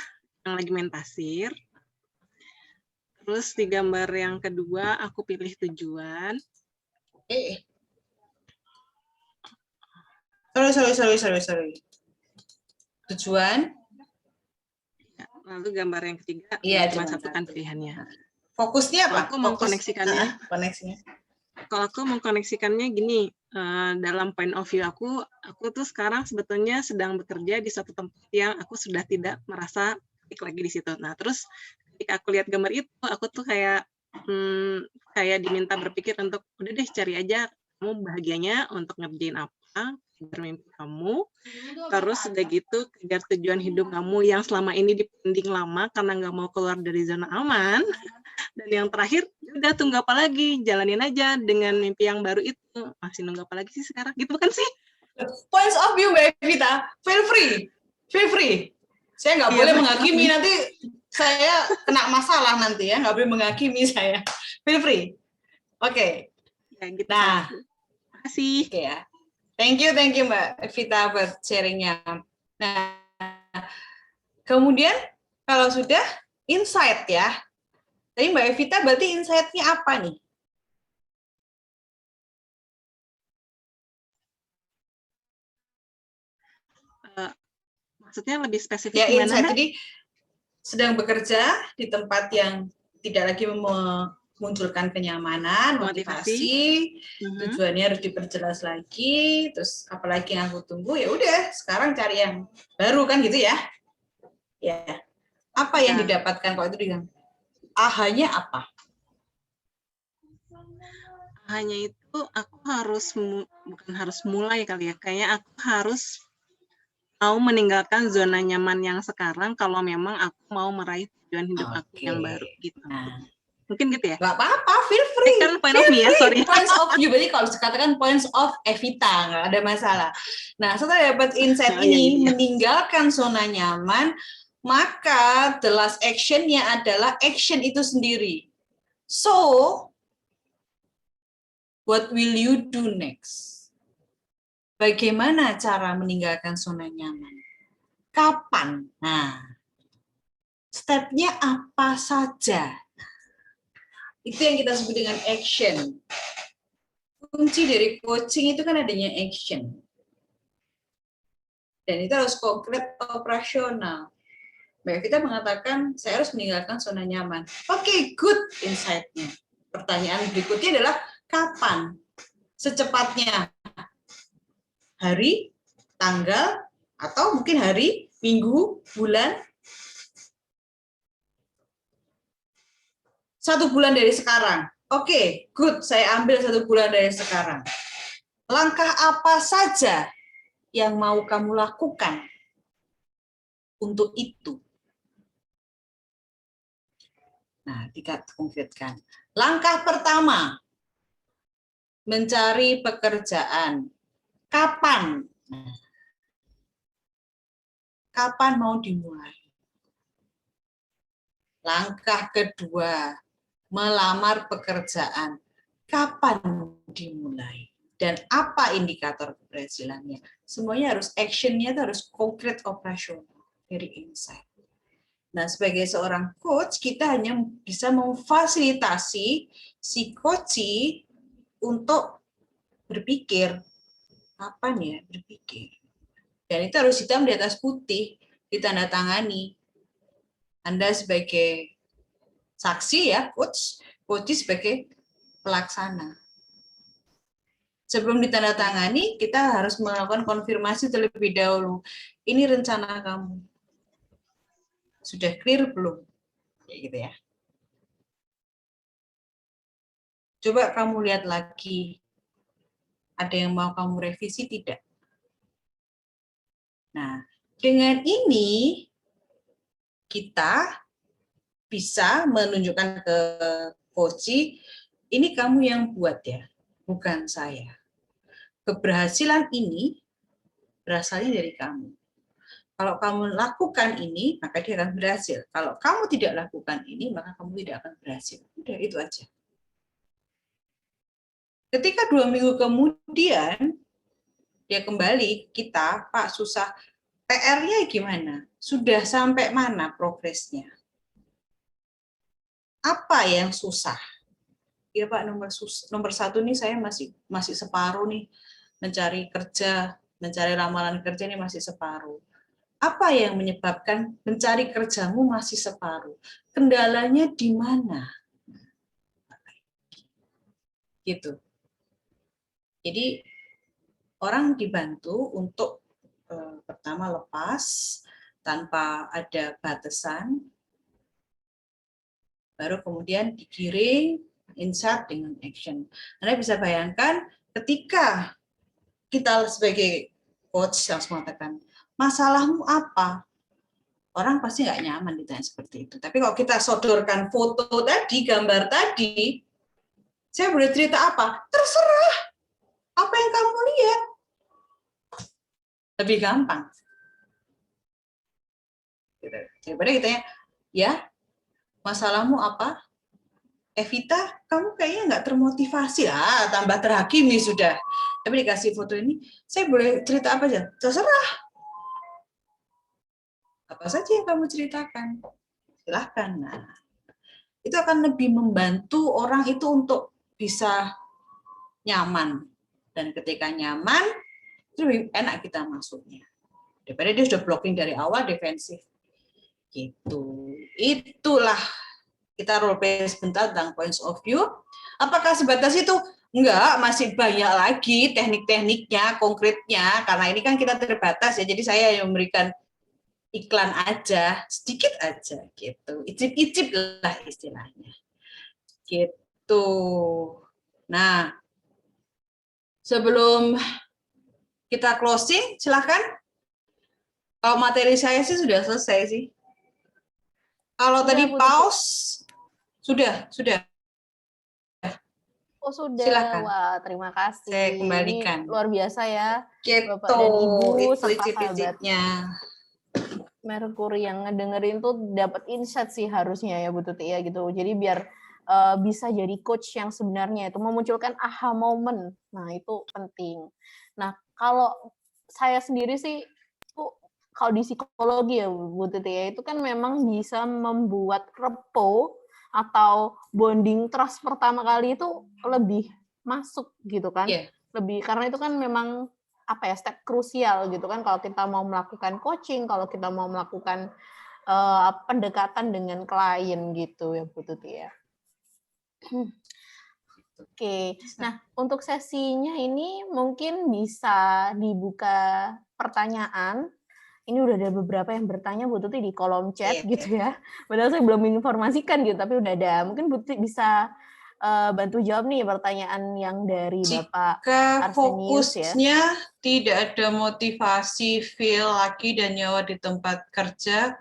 yang lagi main pasir. Terus di gambar yang kedua aku pilih tujuan. Sorry. Tujuan? Ya, lalu gambar yang ketiga, Iya, cuma cuma satu kan satu. pilihannya. Fokusnya apa? Aku mengkoneksikannya. Koneksinya. Kalau aku mengkoneksikannya gini, dalam point of view aku tuh sekarang sebetulnya sedang bekerja di suatu tempat yang aku sudah tidak merasa klik lagi di situ. Nah, terus ketika aku lihat gambar itu, aku tuh kayak diminta berpikir untuk udah deh cari aja kamu bahagianya untuk ngerjain apa, kejar mimpi kamu, terus udah gitu kejar tujuan hidup kamu yang selama ini dipending lama karena nggak mau keluar dari zona aman. Dan yang terakhir, udah tunggu apa lagi, jalanin aja dengan mimpi yang baru itu. Masih nunggu apa lagi sih sekarang? Gitu bukan sih? Points of view Mbak Evita, feel free. Saya nggak Iya, boleh betul. menghakimi, nanti saya kena masalah nanti ya, nggak boleh menghakimi saya. Feel free. Oke. Ya, gitu. Nah. Terima kasih. Oke ya. Thank you Mbak Evita buat sharingnya. Nah, kemudian kalau sudah insight ya. Tadi Mbak Evita berarti insight-nya apa nih? Maksudnya lebih spesifik Ya, gimana, insight. Mbak? Jadi sedang bekerja di tempat yang tidak lagi memunculkan kenyamanan, motivasi, tujuannya harus diperjelas lagi, terus apalagi yang aku tunggu, ya udah sekarang cari yang baru kan gitu ya. Ya. Apa yang didapatkan kalau itu dengan ahanya apa? Hanya itu aku harus bukan harus mulai kali ya, kayaknya aku harus mau meninggalkan zona nyaman yang sekarang kalau memang aku mau meraih tujuan hidup aku yang baru gitu. Mungkin gitu ya? Nggak apa-apa, feel free. Kan point of me ya, sorry. Points of view, berarti kalau dikatakan points of Evita, nggak ada masalah. Nah, setelah dapat insight ini, meninggalkan zona nyaman, maka the last action-nya adalah action itu sendiri. So, what will you do next? Bagaimana cara meninggalkan zona nyaman? Kapan? Nah, step-nya apa saja? Itu yang kita sebut dengan action. Kunci dari coaching itu kan adanya action. Dan itu harus konkret operasional. Mbak Evita mengatakan, saya harus meninggalkan zona nyaman. Oke, good insight-nya. Pertanyaan berikutnya adalah, kapan? Secepatnya. Hari, tanggal, atau mungkin hari, minggu, bulan. 1 bulan dari sekarang. Oke, good. Saya ambil 1 bulan dari sekarang. Langkah apa saja yang mau kamu lakukan untuk itu? Nah, konkretkan. Langkah pertama, mencari pekerjaan. Kapan? Nah, kapan mau dimulai? Langkah kedua, melamar pekerjaan. Kapan dimulai? Dan apa indikator keberhasilannya? Semuanya harus action-nya harus konkret operasional dari insight. Nah, sebagai seorang coach, kita hanya bisa memfasilitasi si coachee untuk berpikir. Kapan ya berpikir? Dan itu harus hitam di atas putih, ditandatangani. Anda sebagai saksi ya, coach sebagai pelaksana. Sebelum ditandatangani, kita harus melakukan konfirmasi terlebih dahulu. Ini rencana kamu. Sudah clear belum? Kayak gitu ya. Coba kamu lihat lagi, ada yang mau kamu revisi tidak? Nah, dengan ini kita bisa menunjukkan ke Koji, ini kamu yang buat ya, bukan saya. Keberhasilan ini berasalnya dari kamu. Kalau kamu lakukan ini, maka dia akan berhasil. Kalau kamu tidak lakukan ini, maka kamu tidak akan berhasil. Udah, itu aja. Ketika 2 minggu kemudian, dia kembali, kita, Pak, susah. PR-nya gimana? Sudah sampai mana progresnya? Apa yang susah? Ya Pak, nomor 1 nih saya masih separuh nih, mencari kerja, mencari lamaran kerja ini masih separuh. Apa yang menyebabkan mencari kerjamu masih separuh? Kendalanya di mana? Gitu. Jadi orang dibantu untuk pertama lepas tanpa ada batasan, baru kemudian digiring insight dengan action. Anda bisa bayangkan ketika kita sebagai coach yang mengatakan, masalahmu apa? Orang pasti nggak nyaman ditanya seperti itu. Tapi kalau kita sodorkan foto tadi, gambar tadi, saya boleh cerita apa? Terserah. Apa yang kamu lihat? Lebih gampang. Daripada kitanya, ya, masalahmu apa? Evita, kamu kayaknya nggak termotivasi. Tambah terhakimi sudah. Tapi dikasih foto ini, saya boleh cerita apa aja? Terserah. Apa saja yang kamu ceritakan? Silahkan. Nah, itu akan lebih membantu orang itu untuk bisa nyaman. Dan ketika nyaman, itu lebih enak kita masuknya. Daripada dia sudah blocking dari awal, defensif. Gitu. Itulah kita role play sebentar tentang points of view. Apakah sebatas itu? Enggak, masih banyak lagi teknik-tekniknya, konkretnya. Karena ini kan kita terbatas ya, jadi saya yang memberikan iklan aja, sedikit aja gitu. Icip-icip lah istilahnya. Gitu. Nah, sebelum kita closing, silakan. Kalau materi saya sih sudah selesai sih. Kalau tadi pause, sudah. Oh sudah, Silakan. wah terima kasih. Saya kembalikan. Ini luar biasa ya, Gitu, Bapak dan Ibu itu serta sahabat icip-icipnya. Merkuri yang ngedengerin tuh dapat insight sih harusnya ya Bu Tuti ya gitu. Jadi biar bisa jadi coach yang sebenarnya itu memunculkan aha moment. Nah, itu penting. Nah, kalau saya sendiri sih kalau di psikologi ya Bu Tuti ya, itu kan memang bisa membuat repo atau bonding trust pertama kali itu lebih masuk gitu kan. Yeah. Lebih karena itu kan memang apa ya, step krusial gitu kan kalau kita mau melakukan coaching, kalau kita mau melakukan pendekatan dengan klien gitu ya Bu Tuti ya. Oke, nah untuk sesinya ini mungkin bisa dibuka pertanyaan. Ini udah ada beberapa yang bertanya Bu Tuti di kolom chat gitu ya. Padahal saya belum menginformasikan gitu, tapi udah ada. Mungkin Bu Tuti bisa bantu jawab nih pertanyaan yang dari Bapak Arsenius ya. Fokusnya tidak ada motivasi, feel lagi dan nyawa di tempat kerja.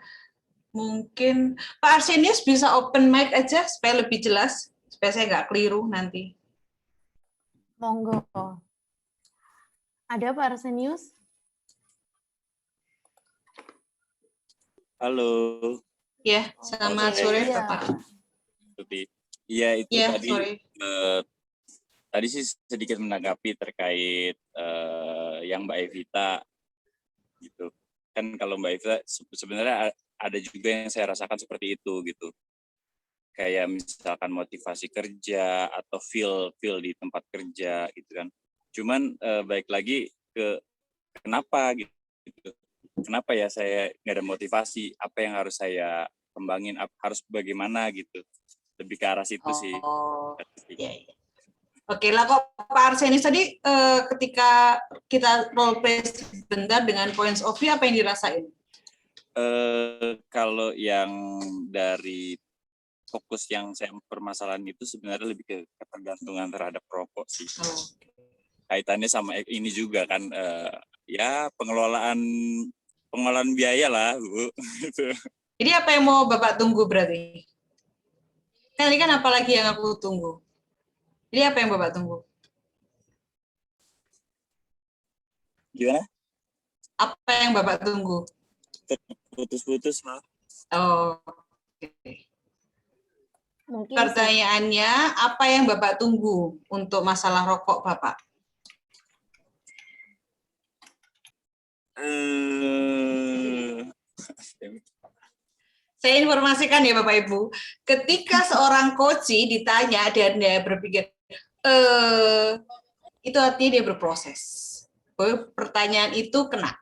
Mungkin Pak Arsenius bisa open mic aja supaya lebih jelas, supaya saya nggak keliru nanti. Monggo. Ada Pak Arsenius? Halo. Ya, selamat sore Bapak. Iya, itu ya, tadi tadi sih sedikit menanggapi terkait yang Mbak Evita gitu. Kan kalau Mbak Evita sebenarnya ada juga yang saya rasakan seperti itu gitu. Kayak misalkan motivasi kerja atau feel di tempat kerja gitu kan. Cuman balik lagi ke kenapa gitu. Kenapa ya saya nggak ada motivasi? Apa yang harus saya kembangin? Harus bagaimana gitu? Lebih ke arah situ sih. Iya. Oke lah, kok Pak Arsenius tadi ketika kita role play sebentar dengan points of view, apa yang dirasain? Kalau yang dari fokus yang saya permasalahan itu sebenarnya lebih ke ketergantungan terhadap rokok sih. Oh. Kaitannya sama ini juga kan, ya pengelolaan biaya lah, Bu. Jadi apa yang mau Bapak tunggu berarti? Kan ini kan apalagi yang aku tunggu. Jadi apa yang Bapak tunggu? Gimana? Apa yang Bapak tunggu? Putus-putus, Pak. Oh, oke. Mungkin Pertanyaannya, apa yang Bapak tunggu untuk masalah rokok Bapak? Saya informasikan ya Bapak Ibu, ketika seorang coach ditanya dan dia berpikir, itu artinya dia berproses. Pertanyaan itu kena.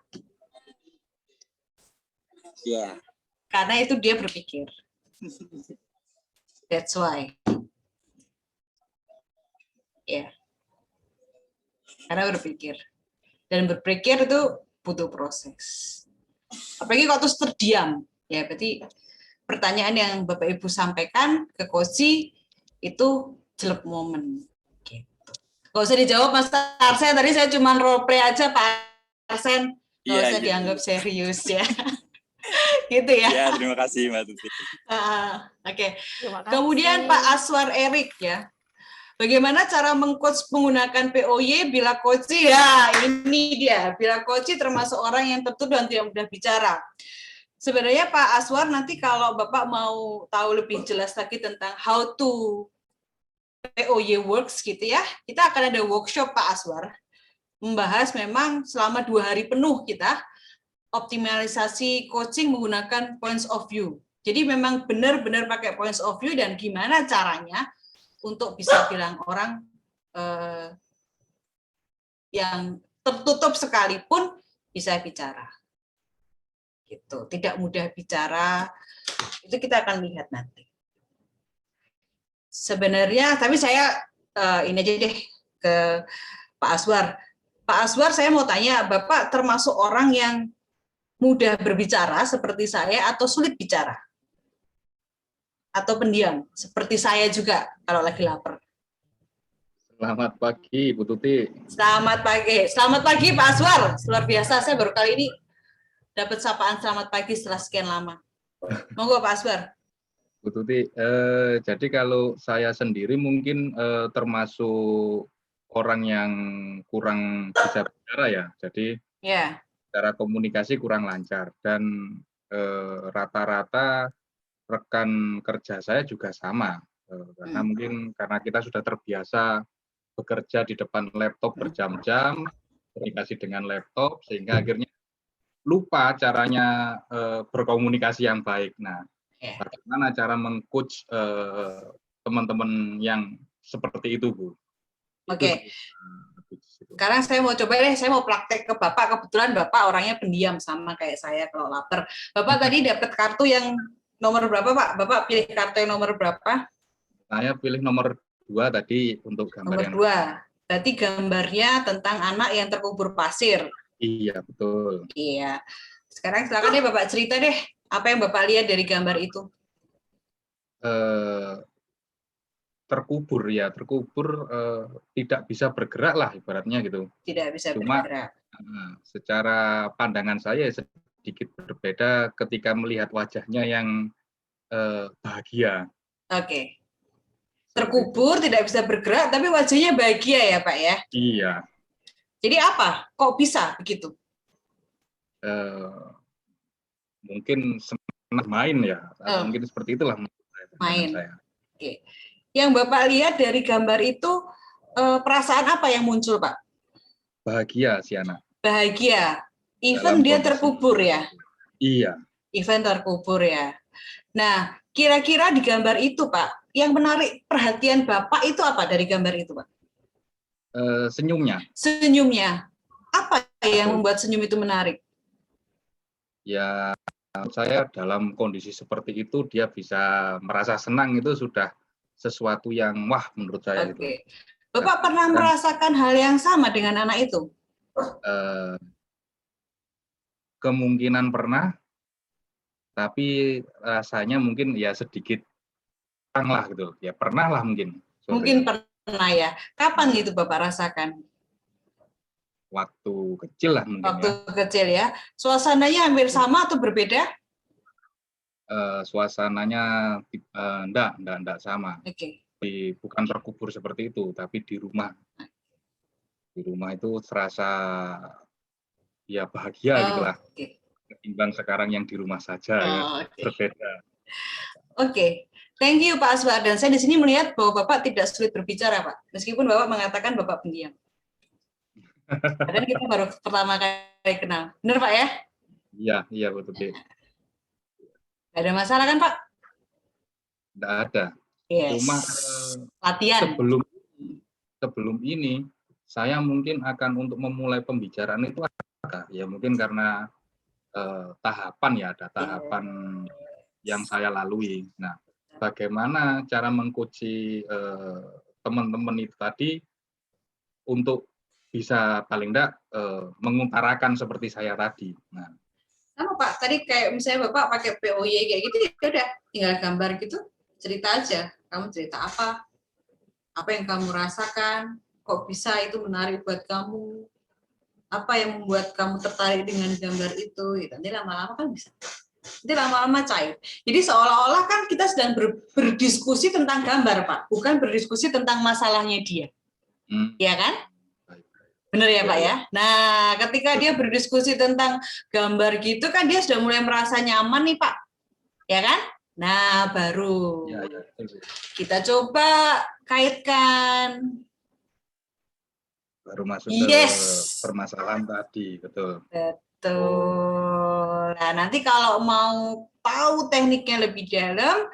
Ya. Karena itu dia berpikir. That's why. Ya. Karena berpikir. Dan berpikir itu butuh proses. Apalagi kalau terus terdiam. Ya, berarti pertanyaan yang Bapak Ibu sampaikan ke Koci itu jelek momen. Gitu. Gak usah dijawab Mas Arsen, tadi saya cuma role play aja Pak Arsen. Gak usah dianggap serius ya. Gitu ya. Ya, terima kasih Mbak Tuti. Oke. Kemudian Pak Aswar Erik ya. Bagaimana cara mengcoach menggunakan POY bila coach ya ini dia. Bila coach termasuk orang yang tertutup dan tidak mudah bicara. Sebenarnya Pak Aswar nanti kalau Bapak mau tahu lebih jelas lagi tentang how to POY works gitu ya. Kita akan ada workshop Pak Aswar. Membahas memang selama 2 hari penuh kita optimalisasi coaching menggunakan points of view. Jadi memang benar-benar pakai points of view dan gimana caranya untuk bisa bilang orang yang tertutup sekalipun bisa bicara. Gitu. Tidak mudah bicara, itu kita akan lihat nanti. Sebenarnya, tapi saya ini aja deh ke Pak Aswar. Pak Aswar, saya mau tanya, Bapak termasuk orang yang mudah berbicara seperti saya atau sulit bicara? Atau pendiam, seperti saya juga kalau lagi lapar. Selamat pagi, Bu Tuti. Selamat pagi Pak Aswar. Luar biasa, saya baru kali ini dapat sapaan selamat pagi setelah sekian lama. Monggo Pak Aswar. Bu Tuti, jadi kalau saya sendiri mungkin termasuk orang yang kurang bisa bicara ya. Jadi cara komunikasi kurang lancar dan rata-rata rekan kerja saya juga sama, karena mungkin karena kita sudah terbiasa bekerja di depan laptop berjam-jam, komunikasi dengan laptop, sehingga akhirnya lupa caranya berkomunikasi yang baik. Nah, bagaimana cara meng-coach teman-teman yang seperti itu, Bu? Oke. Sekarang saya mau coba deh, saya mau praktek ke Bapak. Kebetulan Bapak orangnya pendiam sama kayak saya kalau lapar. Bapak tadi dapat kartu yang nomor berapa, Pak? Bapak pilih kartu yang nomor berapa? Saya pilih nomor 2 tadi untuk gambar nomor 2. Berarti gambarnya tentang anak yang terkubur pasir. Iya, betul. Iya. Sekarang silakan deh Bapak cerita deh, apa yang Bapak lihat dari gambar itu? Terkubur ya, tidak bisa bergerak lah ibaratnya gitu. Tidak bisa bergerak. Secara pandangan saya sedikit berbeda ketika melihat wajahnya yang bahagia. Oke. Terkubur, tidak bisa bergerak, tapi wajahnya bahagia ya Pak ya? Iya. Jadi apa? Kok bisa begitu? Mungkin senang main ya, atau mungkin seperti itulah. Main. Oke. Yang Bapak lihat dari gambar itu, perasaan apa yang muncul Pak? Bahagia si anak. Bahagia. Even dia terkubur ya? Iya. Even terkubur ya. Nah, kira-kira di gambar itu Pak, yang menarik perhatian Bapak itu apa dari gambar itu Pak? Senyumnya. Senyumnya. Apa yang membuat senyum itu menarik? Ya, saya dalam kondisi seperti itu dia bisa merasa senang, itu sudah sesuatu yang wah menurut saya. Oke. Bapak pernah merasakan hal yang sama dengan anak itu? Kemungkinan pernah, tapi rasanya mungkin ya sedikit kurang lah gitu. Ya pernah lah mungkin. Mungkin pernah pernah ya. Kapan itu Bapak rasakan? Waktu kecil lah mungkin Waktu ya. kecil ya. Suasananya hampir sama atau berbeda? Suasananya enggak sama. Oke. Bukan terkubur seperti itu, tapi di rumah. Di rumah itu terasa ya bahagia gitulah. Oke. Ketimbang sekarang yang di rumah saja ya, berbeda. Oke. Thank you Pak Aswar. Dan saya di sini melihat bahwa Bapak tidak sulit berbicara, Pak. Meskipun Bapak mengatakan Bapak pendiam. Padahal kita baru pertama kali kenal. Benar Pak ya? Iya betul. Nggak ada masalah kan Pak? Nggak ada. Yes. Cuma latihan. Sebelum ini saya mungkin akan untuk memulai pembicaraan itu agak ya mungkin karena tahapan ya, ada tahapan yang saya lalui. Nah, bagaimana cara mengcoachi teman-teman itu tadi untuk bisa paling enggak mengutarakan seperti saya tadi. Nah, sama Pak, tadi kayak misalnya Bapak pakai POY kayak gitu, ya udah tinggal gambar gitu, cerita aja. Kamu cerita apa yang kamu rasakan, kok bisa itu menarik buat kamu, apa yang membuat kamu tertarik dengan gambar itu, gitu. Nanti lama-lama kan bisa. Nanti lama-lama cair. Jadi seolah-olah kan kita sedang berdiskusi tentang gambar, Pak, bukan berdiskusi tentang masalahnya dia. Ya kan? Benar ya Pak ya? Nah, ketika dia berdiskusi tentang gambar gitu kan dia sudah mulai merasa nyaman nih Pak. Ya kan? Nah, baru kita coba kaitkan. Baru masuk ke permasalahan tadi, betul. Betul. Nah, nanti kalau mau tahu tekniknya lebih dalam,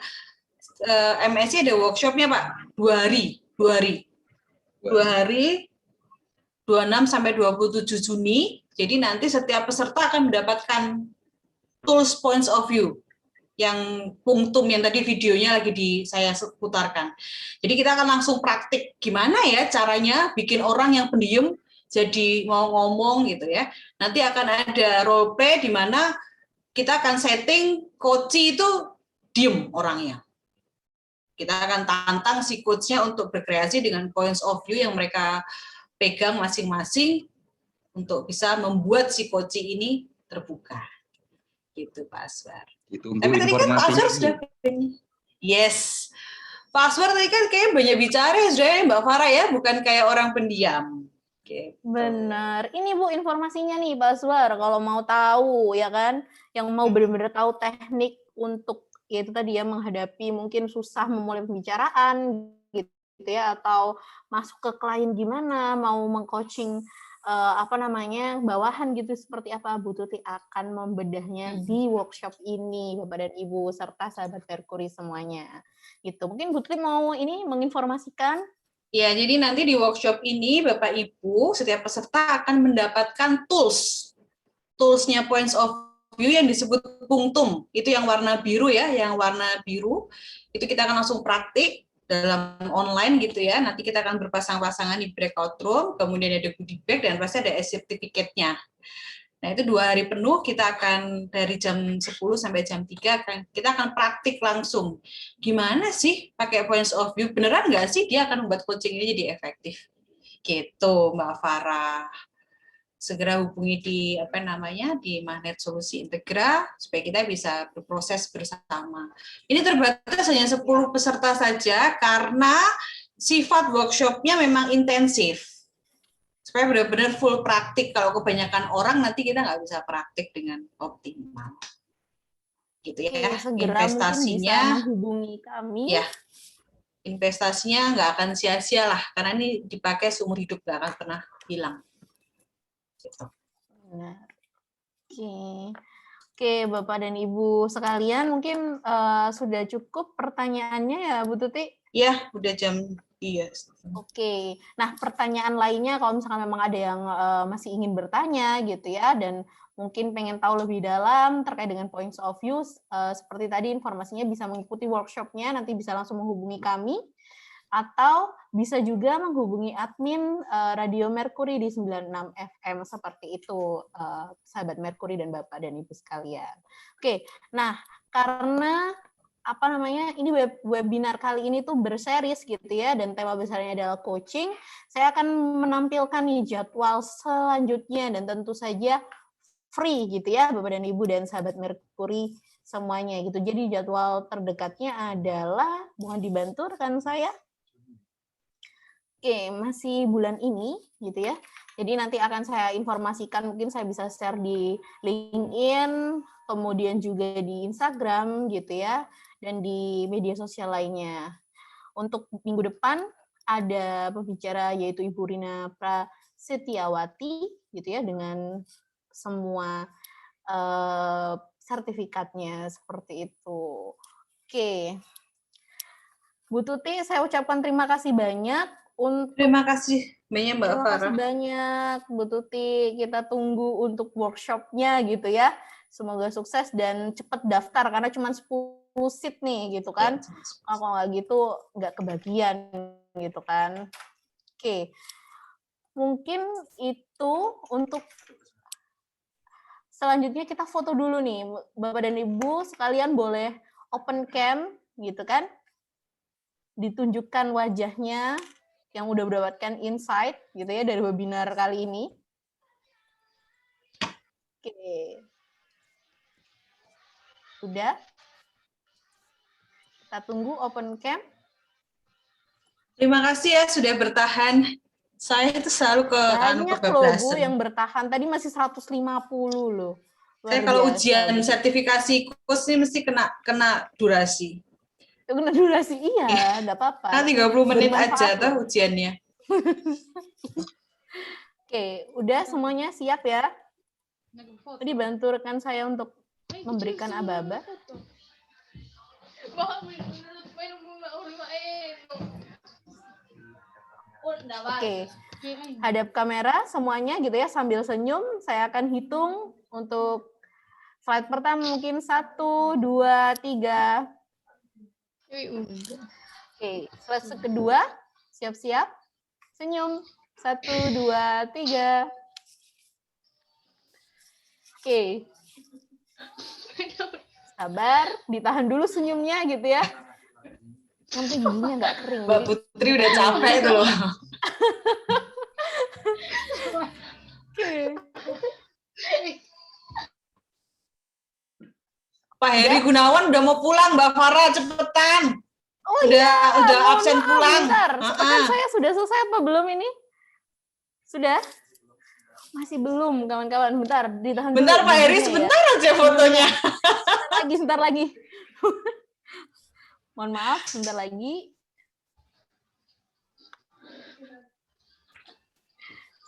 MSC ada workshopnya Pak, 2 hari. 26 sampai 27 Juni. Jadi nanti setiap peserta akan mendapatkan tools points of view yang punktum yang tadi videonya lagi saya putarkan. Jadi kita akan langsung praktik gimana ya caranya bikin orang yang pendiam jadi mau ngomong gitu ya. Nanti akan ada role play di mana kita akan setting coach itu diem orangnya. Kita akan tantang si coach-nya untuk berkreasi dengan points of view yang mereka pegang masing-masing untuk bisa membuat si coach ini terbuka. Gitu Pak Aswar. Tapi tadi kan Pak Aswar sudah yes. Pak Aswar tadi kan kayaknya banyak bicara ya Mbak Farah ya, bukan kayak orang pendiam. Gitu. Benar. Ini Bu informasinya nih Pak Aswar, kalau mau tahu ya kan, yang mau benar-benar tahu teknik untuk yaitu tadi ya menghadapi mungkin susah memulai pembicaraan gitu ya, atau masuk ke klien gimana, mau mengcoaching bawahan gitu seperti apa, Bu Tuti akan membedahnya di workshop ini Bapak dan Ibu serta sahabat Merkuri semuanya. Gitu. Mungkin Bu Tuti mau ini menginformasikan? Ya, jadi nanti di workshop ini Bapak Ibu setiap peserta akan mendapatkan toolsnya points of view yang disebut punktum. Itu yang warna biru ya, yang warna biru itu kita akan langsung praktik dalam online gitu ya. Nanti kita akan berpasang-pasangan di breakout room, kemudian ada goodie bag dan pasti ada sertifikatnya. Nah, itu 2 hari penuh kita akan dari jam 10 sampai jam 3 kita akan praktik langsung. Gimana sih pakai points of view? Beneran nggak sih dia akan membuat coaching ini jadi efektif? Gitu, Mbak Farah. Segera hubungi di di Magnet Solusi Integra supaya kita bisa berproses bersama. Ini terbatas hanya 10 peserta saja karena sifat workshopnya memang intensif. Supaya benar-benar full praktik. Kalau kebanyakan orang nanti kita nggak bisa praktik dengan optimal. Gitu ya. Segera investasinya bisa menghubungi kami. Ya. Investasinya nggak akan sia-sia lah karena ini dipakai seumur hidup, nggak akan pernah hilang. Benar. Oke, Bapak dan Ibu sekalian, mungkin sudah cukup pertanyaannya ya, Bu Tuti? Ya, udah jam. Iya. Oke, nah pertanyaan lainnya kalau misalkan memang ada yang masih ingin bertanya gitu ya, dan mungkin pengen tahu lebih dalam terkait dengan points of view, seperti tadi informasinya bisa mengikuti workshopnya, nanti bisa langsung menghubungi kami, atau bisa juga menghubungi admin Radio Merkuri di 96 FM seperti itu, sahabat Merkuri dan Bapak dan Ibu sekalian. Oke, nah karena apa namanya, ini webinar kali ini tuh berseries gitu ya, dan tema besarnya adalah coaching. Saya akan menampilkan nih jadwal selanjutnya dan tentu saja free gitu ya, Bapak dan Ibu dan sahabat Merkuri semuanya gitu. Jadi jadwal terdekatnya adalah, mohon dibantu rekan saya. Oke, masih bulan ini gitu ya. Jadi nanti akan saya informasikan, mungkin saya bisa share di LinkedIn, kemudian juga di Instagram gitu ya, dan di media sosial lainnya. Untuk minggu depan ada pembicara yaitu Ibu Rina Prasetyawati gitu ya, dengan semua sertifikatnya seperti itu. Oke. Bu Tuti, saya ucapkan terima kasih banyak. Terima kasih banyak Mbak Terima kasih Farah. banyak Bu Tuti. Kita tunggu untuk workshop-nya gitu ya. Semoga sukses dan cepat daftar karena cuma 10 seat nih gitu kan. Kalau nggak gitu nggak kebagian gitu kan. Oke. Mungkin itu untuk selanjutnya kita foto dulu nih. Bapak dan Ibu sekalian boleh open cam gitu kan. Ditunjukkan wajahnya yang udah mendapatkan insight gitu ya dari webinar kali ini. Oke. Udah. Kita tunggu open cam. Terima kasih ya sudah bertahan. Saya itu selalu Banyak loh Bu kebablasan. yang bertahan. Tadi masih 150 loh. Luar Saya kalau biasa, ujian Bu. sertifikasi kurs ini mesti kena durasi. Kena durasi, iya, nggak apa-apa. Nah, 30 menit aja Bermanfaat tuh loh. ujiannya. Oke, udah semuanya siap ya? Tadi bantu rekan saya untuk memberikan aba-aba. Oke, hadap kamera semuanya gitu ya, sambil senyum. Saya akan hitung untuk slide pertama mungkin 1, 2, 3. Oke, slide kedua, siap-siap. Senyum. 1, 2, 3. Oke. Sabar, ditahan dulu senyumnya gitu ya. Nanti giginya nggak kering. Mbak Putri udah capek itu loh. Oke. Pak Heri Gunawan udah mau pulang, Mbak Farah cepetan. Oh udah mohon absen maaf, pulang. Bentar, kan saya sudah selesai apa belum ini? Sudah? Masih belum, kawan-kawan. Bentar, ditahan dulu. Bentar Pak Heri, giginya sebentar ya. aja fotonya. Sebentar lagi. Mohon maaf, sebentar lagi.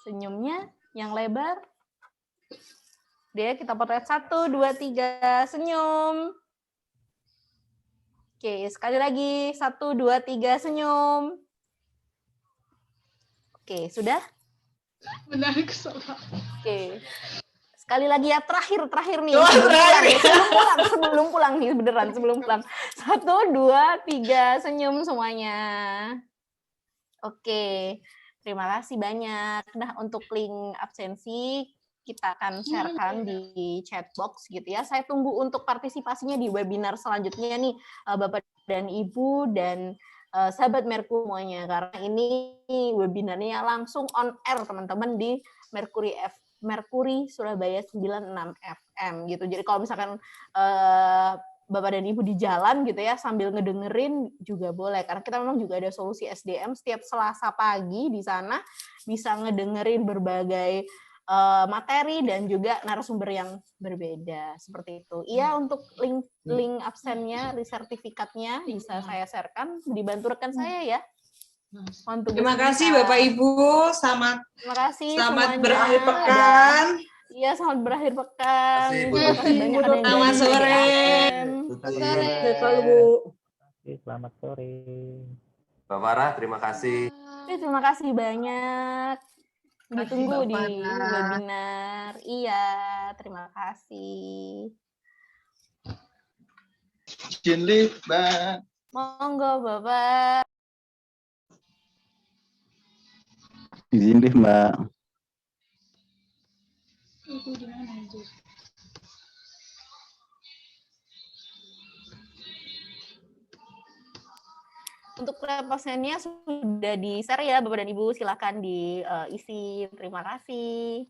Senyumnya yang lebar. Dia kita potret 1, 2, 3, senyum. Oke, sekali lagi. 1, 2, 3, senyum. Oke, sudah? Benar, kesalahan. Oke. Sekali lagi ya, terakhir nih. Oh, Sebelum pulang nih, beneran sebelum pulang. 1, 2, 3, senyum semuanya. Oke, terima kasih banyak. Nah, untuk link absensi kita akan sharekan di chat box gitu ya. Saya tunggu untuk partisipasinya di webinar selanjutnya nih, Bapak dan Ibu dan sahabat Merkuri semuanya, karena ini webinarnya langsung on air teman-teman di Merkuri Surabaya 96 FM gitu. Jadi kalau misalkan Bapak dan Ibu di jalan gitu ya sambil ngedengerin juga boleh, karena kita memang juga ada solusi SDM setiap Selasa pagi di sana bisa ngedengerin berbagai materi dan juga narasumber yang berbeda seperti itu. Iya, untuk link absennya, sertifikatnya bisa saya sharekan, dibantu rekan saya ya. Terima kasih Bapak Ibu, terima kasih selamat semuanya. berakhir pekan. Iya, selamat berakhir pekan. Terima kasih, Bu Banyak ada yang Selamat jadi sore. Selamat sore. Mbak Farah, terima kasih. Terima kasih banyak. Ditunggu Mbak di Farah. webinar. Iya, terima kasih. Izin lift, Mbak. Monggo, Bapak. Izin lift, Mbak. Untuk absennya sudah di-share ya Bapak dan Ibu, silakan diisi. Terima kasih.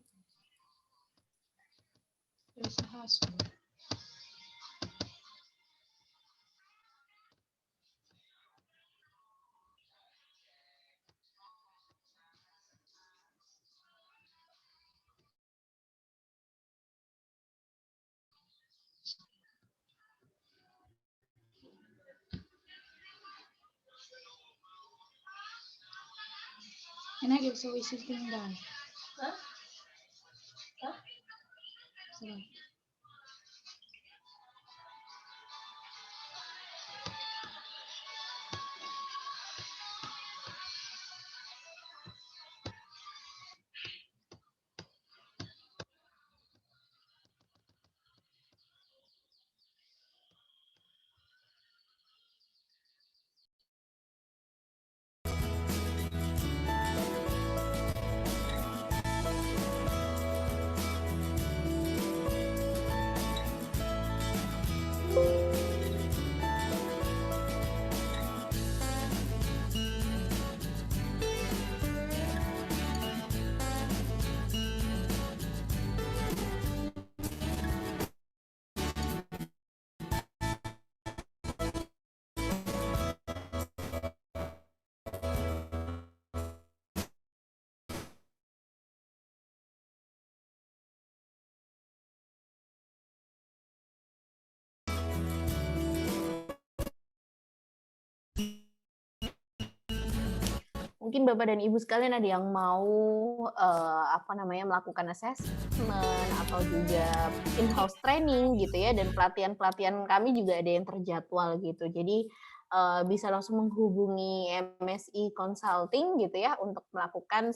Can I give so thing down? Mungkin Bapak dan Ibu sekalian ada yang mau melakukan assessment atau juga in-house training gitu ya, dan pelatihan-pelatihan kami juga ada yang terjadwal gitu. Jadi bisa langsung menghubungi MSI Consulting gitu ya untuk melakukan